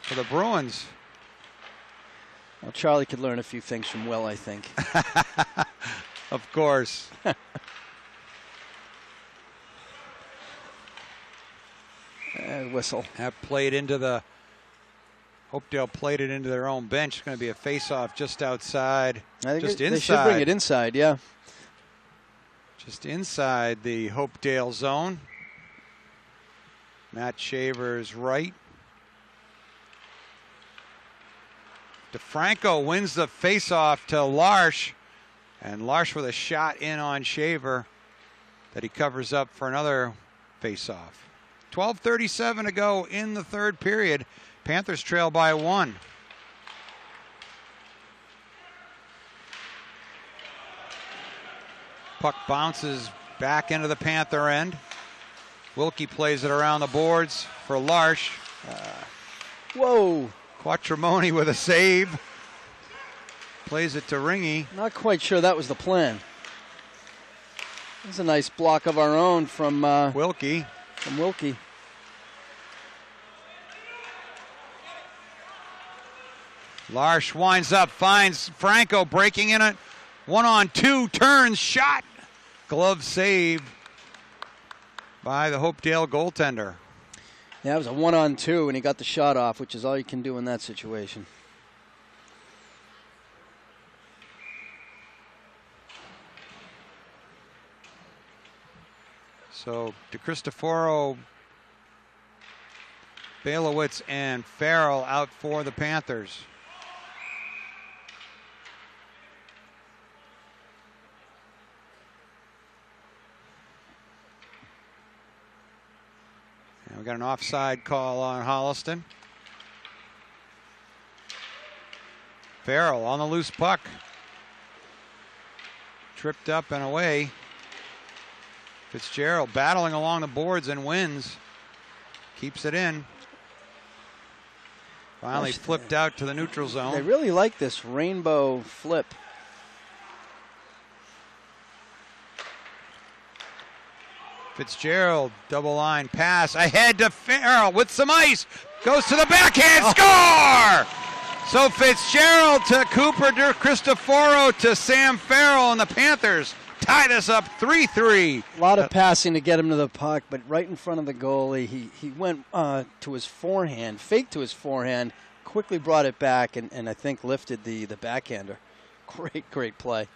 for the Bruins. Well, Charlie could learn a few things from Will, I think. Of course. Whistle. That played into the Hopedale played it into their own bench. It's going to be a face-off just outside. I think just they inside. should bring it inside, yeah. Just inside the Hopedale zone. Matt Shaver's right. DeFranco wins the face-off to Larsh. And Larsh with a shot in on Shaver that he covers up for another face-off. 12:37 to go in the third period. Panthers trail by 1. Puck bounces back into the Panther end. Wilkie plays it around the boards for Larsh. Whoa. Quattromoni with a save. Plays it to Ringy. Not quite sure that was the plan. That's a nice block of our own from Wilkie. From Wilkie. Larsh winds up, finds Franco breaking in it. 1-on-2, turns, shot. Glove save by the Hopedale goaltender. Yeah, it was a 1-on-2, and he got the shot off, which is all you can do in that situation. So DeCristoforo, Bailowitz, and Farrell out for the Panthers. And we got an offside call on Holliston. Farrell on the loose puck. Tripped up and away. Fitzgerald battling along the boards and wins. Keeps it in. Finally flipped out to the neutral zone. They really like this rainbow flip. Fitzgerald, double line pass. Ahead to Farrell with some ice. Goes to the backhand, score! So Fitzgerald to Cooper DeCristoforo to Sam Farrell, and the Panthers tie this up 3-3. A lot of passing to get him to the puck, but right in front of the goalie, he went to his forehand, faked to his forehand, quickly brought it back, and I think lifted the backhander. Great play.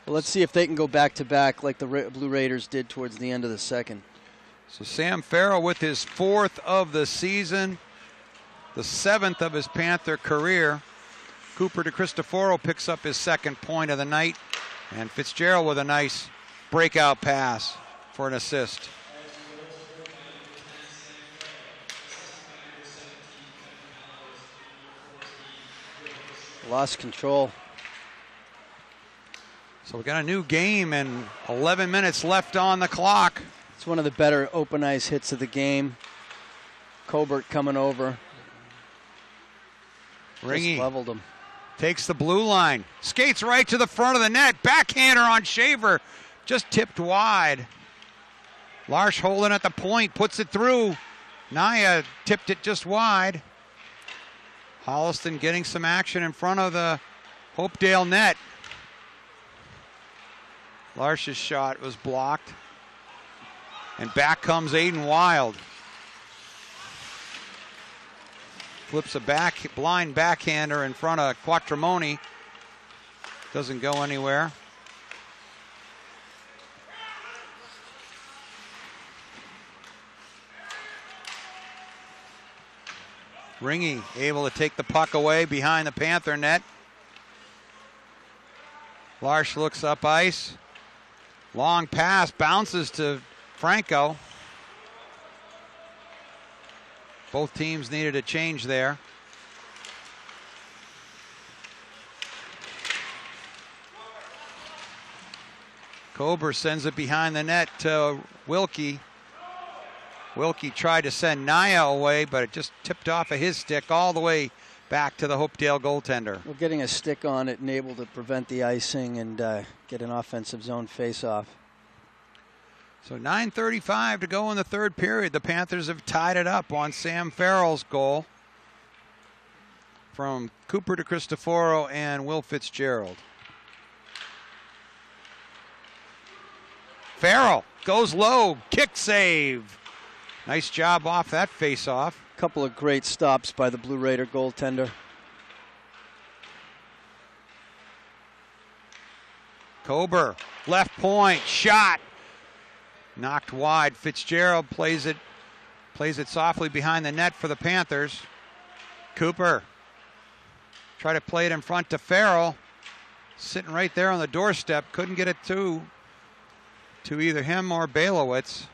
Well, let's see if they can go back-to-back like the Blue Raiders did towards the end of the second. So Sam Farrell with his 4th of the season, the 7th of his Panther career. Cooper DeCristoforo picks up his 2nd point of the night, and Fitzgerald with a nice breakout pass for an assist. Lost control. So we got a new game and 11 minutes left on the clock. It's one of the better open ice hits of the game. Colbert coming over. Ringy just leveled him. Takes the blue line, skates right to the front of the net, backhander on Shaver, just tipped wide. Larsh holding at the point, puts it through. Naya tipped it just wide. Holliston getting some action in front of the Hopedale net. Larsh's shot was blocked. And back comes Aiden Wild. Flips a blind backhander in front of Quattromoni. Doesn't go anywhere. Ringy able to take the puck away behind the Panther net. Larsh looks up ice. Long pass, bounces to Franco. Both teams needed a change there. Kober sends it behind the net to Wilkie. Wilkie tried to send Naya away, but it just tipped off of his stick all the way back to the Hopedale goaltender. Well, getting a stick on it and able to prevent the icing and get an offensive zone face-off. So 9:35 to go in the third period. The Panthers have tied it up on Sam Farrell's goal from Cooper DeCristoforo and Will Fitzgerald. Farrell goes low, kick save. Nice job off that face-off. Couple of great stops by the Blue Raider goaltender. Kober, left point, shot. Knocked wide. Fitzgerald plays it softly behind the net for the Panthers. Cooper try to play it in front to Farrell. Sitting right there on the doorstep. Couldn't get it to either him or Bailowitz.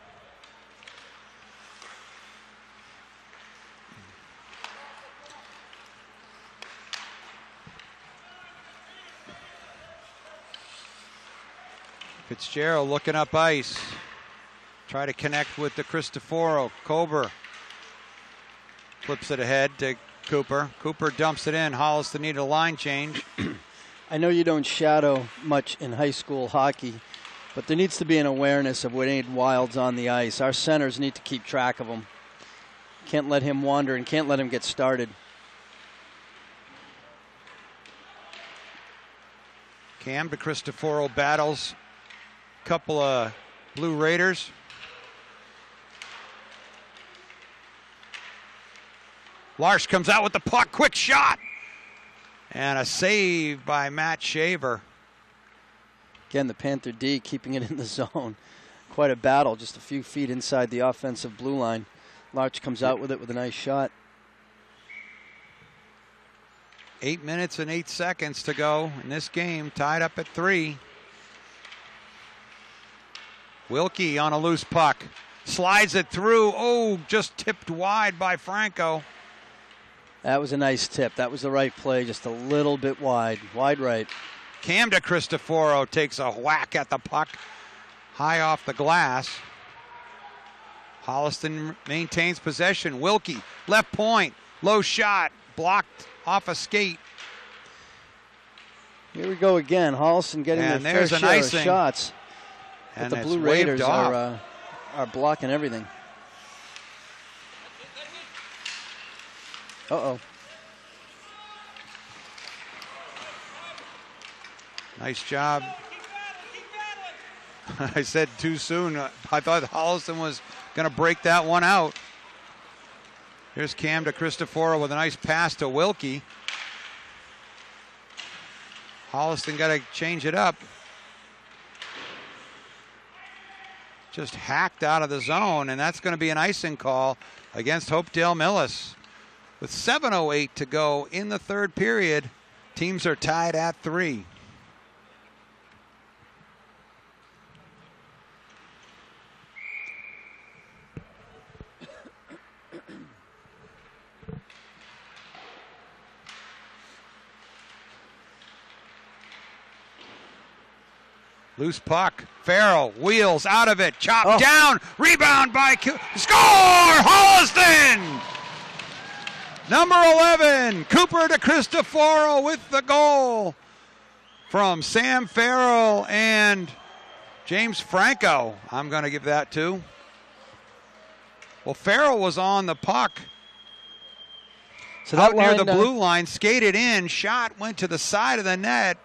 Fitzgerald looking up ice. Try to connect with the Cristoforo. Kober flips it ahead to Cooper. Cooper dumps it in. Holliston needed a line change. I know you don't shadow much in high school hockey, but there needs to be an awareness of when any wilds on the ice. Our centers need to keep track of them. Can't let him wander and can't let him get started. Cam DeCristoforo battles a couple of Blue Raiders. Larsh comes out with the puck, quick shot. And a save by Matt Shaver. Again, the Panther D keeping it in the zone. Quite a battle, just a few feet inside the offensive blue line. Larch comes out with it with a nice shot. 8 minutes and 8 seconds to go in this game, tied up at 3. Wilkie on a loose puck. Slides it through. Oh, just tipped wide by Franco. That was a nice tip. That was the right play, just a little bit wide. Wide right. Cam DeCristoforo takes a whack at the puck. High off the glass. Holliston maintains possession. Wilkie, left point. Low shot. Blocked off a skate. Here we go again. Holliston getting their fair share of shots. But the Blue Raiders are blocking everything. Uh-oh. Nice job. I said too soon. I thought Holliston was going to break that one out. Here's Cam DeCristoforo with a nice pass to Wilkie. Holliston got to change it up. Just hacked out of the zone, and that's going to be an icing call against Hopedale Millis. With 7:08 to go in the third period, teams are tied at 3. Loose puck. Farrell wheels out of it. Chopped down. Rebound by Score! Holliston! Number 11, Cooper DeCristoforo with the goal from Sam Farrell and James Franco. I'm going to give that to. Well, Farrell was on the puck. So that out near the blue line, skated in, shot, went to the side of the net.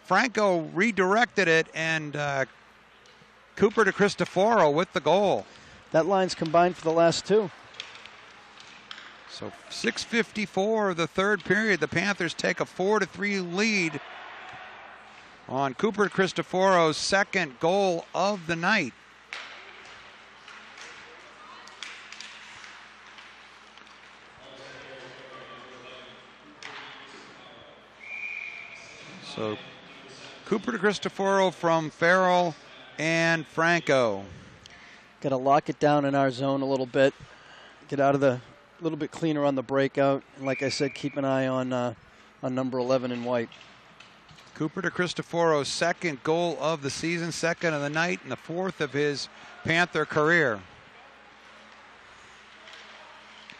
Franco redirected it, and Cooper DeCristoforo with the goal. That line's combined for the last 2. So 6:54 of the third period. The Panthers take a 4-3 lead on Cooper Cristoforo's second goal of the night. So Cooper Cristoforo from Farrell and Franco. Got to lock it down in our zone a little bit. Get out of the little bit cleaner on the breakout. And like I said, keep an eye on number 11 in white. Cooper Cristoforo's second goal of the season, second of the night, and the fourth of his Panther career.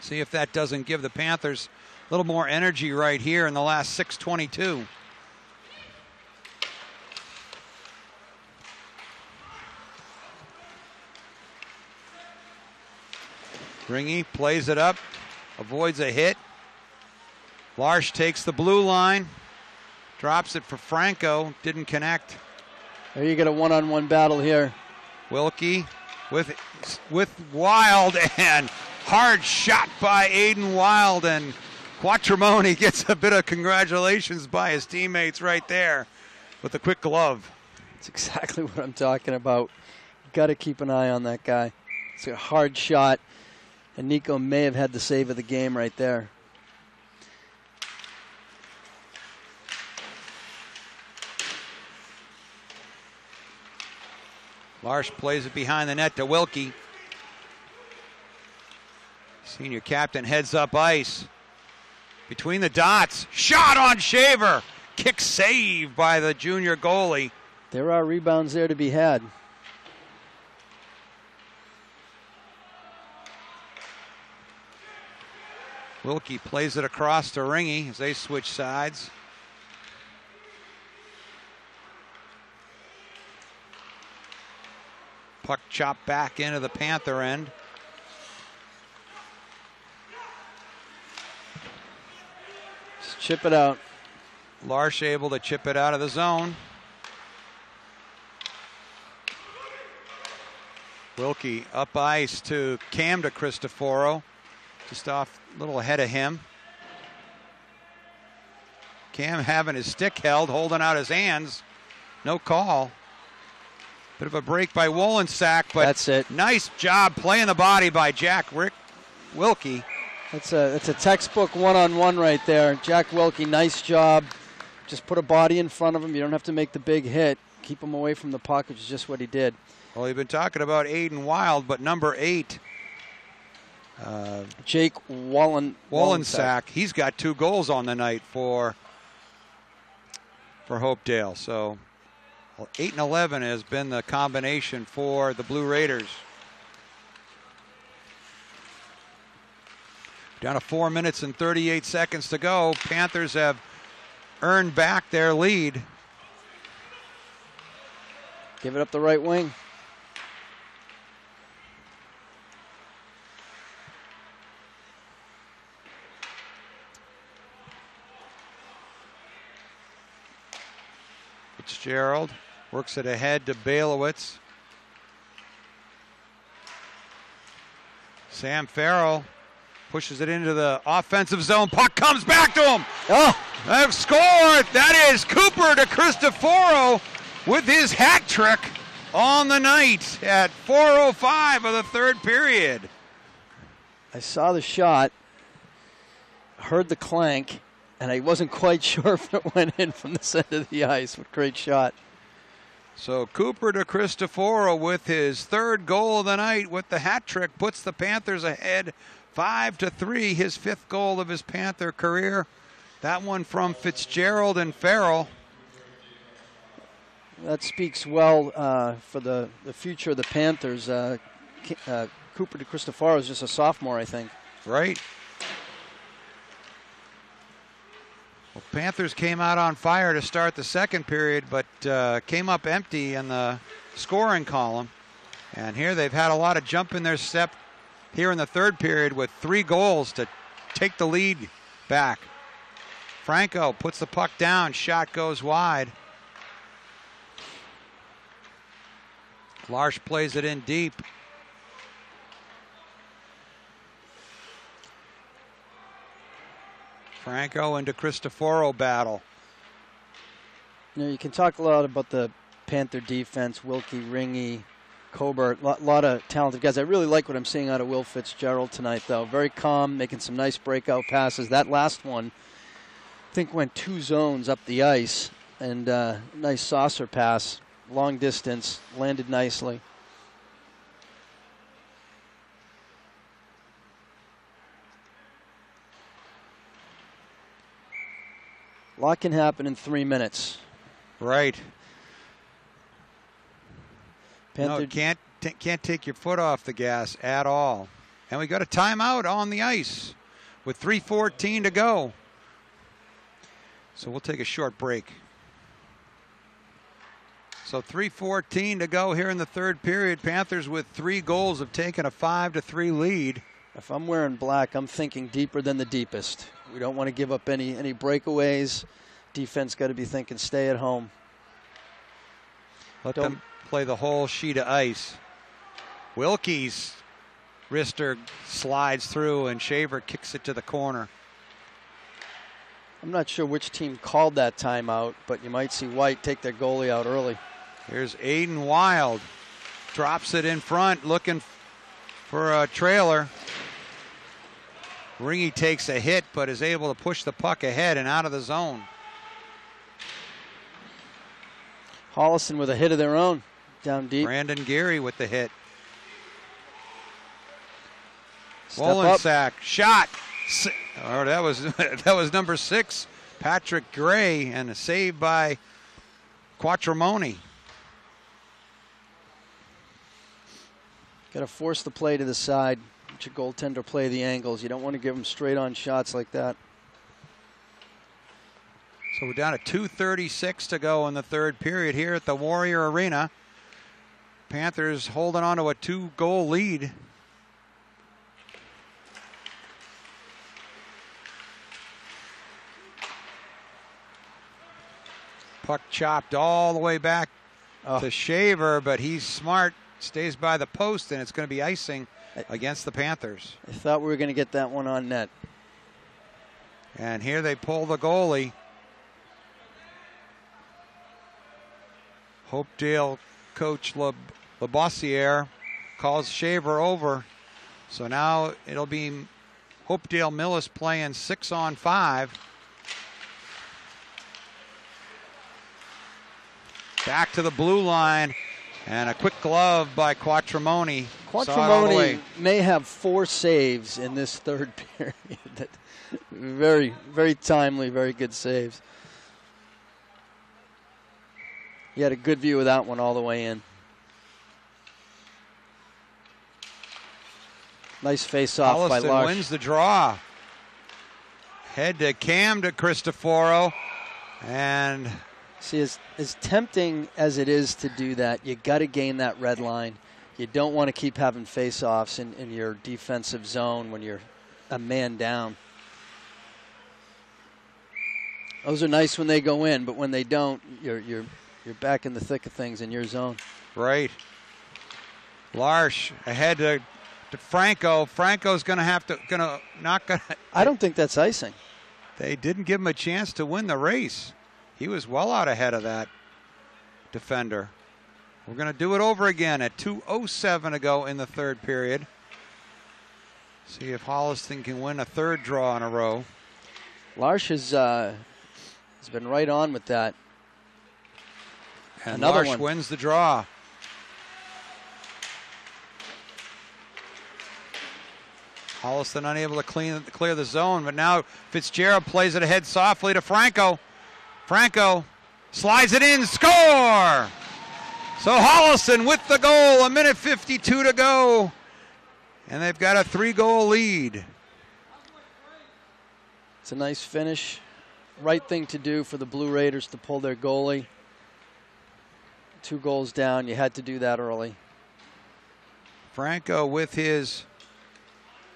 See if that doesn't give the Panthers a little more energy right here in the last 6:22. Ringy plays it up, avoids a hit. Larsh takes the blue line, drops it for Franco, didn't connect. There you get a one-on-one battle here. Wilkie with Wild, and hard shot by Aiden Wild, and Quattromoni gets a bit of congratulations by his teammates right there with a quick glove. That's exactly what I'm talking about. Got to keep an eye on that guy. It's a hard shot. And Nico may have had the save of the game right there. Larsh plays it behind the net to Wilkie. Senior captain heads up ice. Between the dots. Shot on Shaver. Kick save by the junior goalie. There are rebounds there to be had. Wilkie plays it across to Ringy as they switch sides. Puck chopped back into the Panther end. Just chip it out. Larsh able to chip it out of the zone. Wilkie up ice to Cam to Cristoforo. Just off a little ahead of him. Cam having his stick held, holding out his hands. No call. Bit of a break by Wolensack, but that's it. Nice job playing the body by Rick Wilkie. It's a textbook one-on-one right there. Jack Wilkie, nice job. Just put a body in front of him. You don't have to make the big hit. Keep him away from the puck, which is just what he did. Well, you've been talking about Aiden Wild, but number 8. Jake Wolensack. He's got 2 goals on the night for Hopedale. So 8 and 11 has been the combination for the Blue Raiders. Down to 4 minutes and 38 seconds to go. Panthers have earned back their lead. Give it up the right wing. Fitzgerald works it ahead to Bailowitz. Sam Farrell pushes it into the offensive zone. Puck comes back to him. Oh, They've scored. That is Cooper to Cristoforo with his hat trick on the night at 4:05 of the third period. I saw the shot, heard the clank, and I wasn't quite sure if it went in from the center of the ice. What a great shot. So Cooper to Cristoforo with his third goal of the night with the hat trick puts the Panthers ahead 5-3, his 5th goal of his Panther career. That one from Fitzgerald and Farrell. That speaks well for the future of the Panthers. Cooper de Cristoforo is just a sophomore, I think. Right. Well, Panthers came out on fire to start the second period, but came up empty in the scoring column. And here they've had a lot of jump in their step here in the third period with 3 goals to take the lead back. Franco puts the puck down, shot goes wide. Larsh plays it in deep. Franco and Cristoforo battle. You know, you can talk a lot about the Panther defense, Wilkie, Ringy, Cobert, a lot of talented guys. I really like what I'm seeing out of Will Fitzgerald tonight, though. Very calm, making some nice breakout passes. That last one, I think, went 2 zones up the ice, and nice saucer pass, long distance, landed nicely. A lot can happen in 3 minutes. Right. Panther can't take your foot off the gas at all. And we got a timeout on the ice with 3:14 to go. So we'll take a short break. So 3:14 to go here in the third period. Panthers with 3 goals have taken a 5-3 lead. If I'm wearing black, I'm thinking deeper than the deepest. We don't want to give up any breakaways. Defense got to be thinking stay at home. Let them play the whole sheet of ice. Wilkie's wrister slides through and Shaver kicks it to the corner. I'm not sure which team called that timeout, but you might see White take their goalie out early. Here's Aiden Wild. Drops it in front, looking for a trailer. Ringy takes a hit, but is able to push the puck ahead and out of the zone. Holliston with a hit of their own, down deep. Brandon Geary with the hit. Step shot. Oh, that was number 6, Patrick Gray, and a save by Quattromoni. Got to force the play to the side. Let your goaltender play the angles. You don't want to give them straight on shots like that. So we're down to 2:36 to go in the third period here at the Warrior Arena. Panthers holding on to a 2-goal lead. Puck chopped all the way back to Shaver, but he's smart, stays by the post, and it's going to be icing against the Panthers. I thought we were going to get that one on net. And here they pull the goalie. Hopedale coach Labossiere calls Shaver over. So now it'll be Hopedale Millis playing 6-on-5. Back to the blue line, and a quick glove by Quattromoni. Quattromoni may have 4 saves in this third period. Very, very timely, very good saves. He had a good view of that one all the way in. Nice face-off by Holliston Larsh. wins the draw. Head to Cam to Cristoforo, and see, as tempting as it is to do that, you got to gain that red line. You don't want to keep having face-offs in your defensive zone when you're a man down. Those are nice when they go in, but when they don't, you're back in the thick of things in your zone. Right. Larsh ahead to Franco. Franco's not gonna. I don't think that's icing. They didn't give him a chance to win the race. He was well out ahead of that defender. We're going to do it over again at 2:07 to go in the third period. See if Holliston can win a third draw in a row. Larsh has been right on with that. And another Larsh one wins the draw. Holliston unable to clear the zone, but now Fitzgerald plays it ahead softly to Franco. Franco slides it in, score! So Holliston with the goal, 1:52 to go. And they've got a 3-goal lead. It's a nice finish. Right thing to do for the Blue Raiders to pull their goalie. 2 goals down, you had to do that early. Franco with his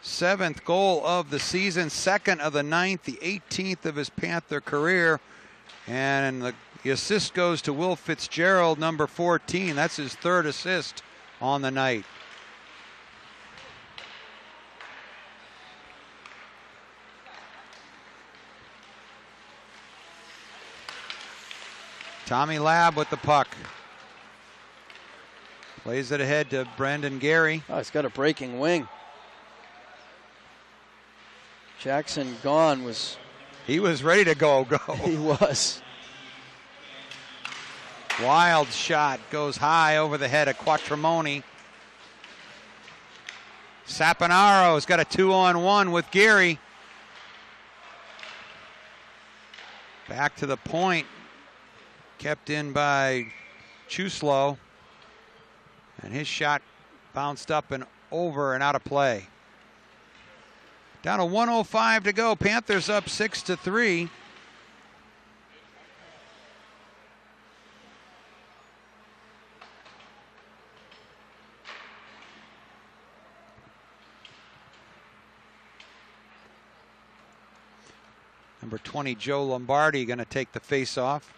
7th goal of the season, 2nd of the 9th, the 18th of his Panther career. And the assist goes to Will Fitzgerald, number 14. That's his 3rd assist on the night. Tommy Labb with the puck. Plays it ahead to Brendan Gary. Oh, he's got a breaking wing. Jackson gone was... He was ready to go. He was. Wild shot goes high over the head of Quattromoni. Sapanaro's got a 2-on-1 with Gary. Back to the point. Kept in by Chuslo. And his shot bounced up and over and out of play. Down to 1:05 to go. Panthers up 6-3. Number 20, Joe Lombardi, going to take the face-off.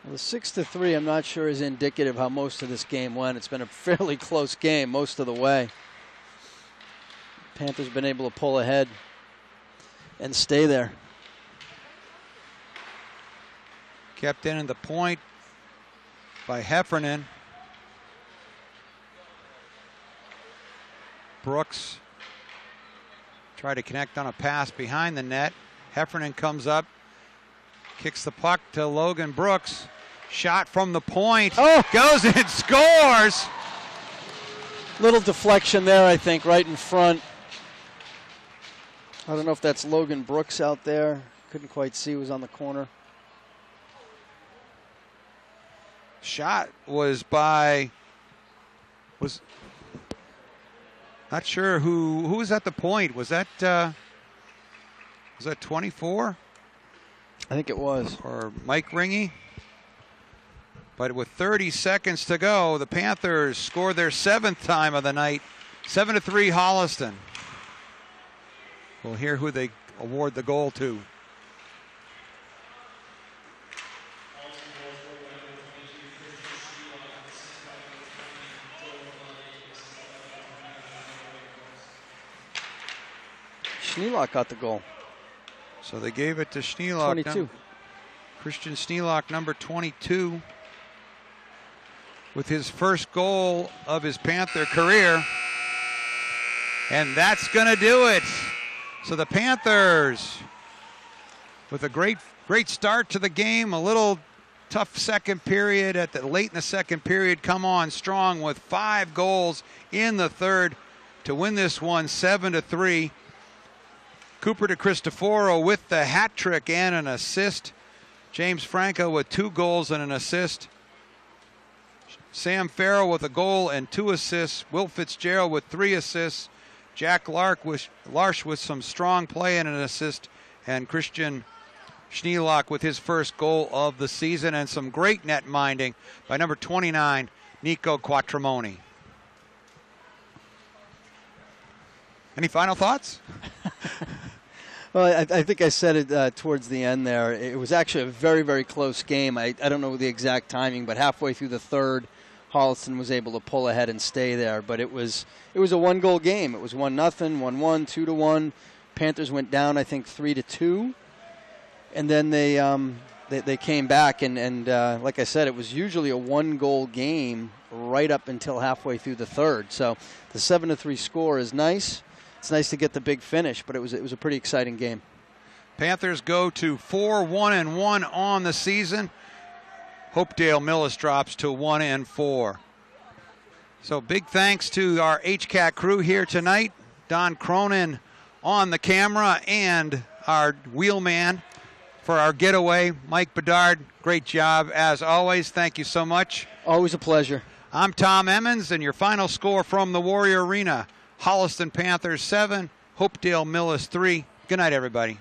Well, the 6-3, I'm not sure is indicative how most of this game went. It's been a fairly close game most of the way. Panthers been able to pull ahead and stay there. Kept in at the point by Heffernan. Brooks tried to connect on a pass behind the net. Heffernan comes up, kicks the puck to Logan Brooks. Shot from the point. Oh! Goes and scores. Little deflection there, I think, right in front. I don't know if that's Logan Brooks out there. Couldn't quite see who was on the corner. Shot was not sure who was at the point. Was that 24? I think it was. Or Mike Ringy? But with 30 seconds to go, the Panthers score their 7th time of the night. 7-3 Holliston. We'll hear who they award the goal to. Schneelock got the goal. So they gave it to Schneelock. 22. Christian Schneelock, number 22, with his first goal of his Panther career. And that's going to do it. So the Panthers, with a great start to the game, a little tough second period late in the second period, come on strong with 5 goals in the third to win this one 7-3. Cooper DeCristoforo with the hat trick and an assist. James Franco with 2 goals and an assist. Sam Farrell with a goal and 2 assists. Will Fitzgerald with 3 assists. Jack Larsh with some strong play and an assist. And Christian Schneelock with his first goal of the season, and some great net minding by number 29, Nico Quattromoni. Any final thoughts? Well, I think I said it towards the end there. It was actually a very, very close game. I don't know the exact timing, but halfway through the third, Holliston was able to pull ahead and stay there. But it was a 1-goal game. It was 1-0, 1-1, 2-1. Panthers went down, I think, 3-2. And then they came back, and like I said, it was usually a 1-goal game right up until halfway through the third. So the 7-3 score is nice. It's nice to get the big finish, but it was a pretty exciting game. Panthers go to 4-1-1 on the season. Hopedale Millis drops to 1-4. So big thanks to our HCAT crew here tonight. Don Cronin on the camera, and our wheelman for our getaway, Mike Bedard. Great job as always. Thank you so much. Always a pleasure. I'm Tom Emmons, and your final score from the Warrior Arena: Holliston Panthers 7, Hopedale Millis 3. Good night, everybody.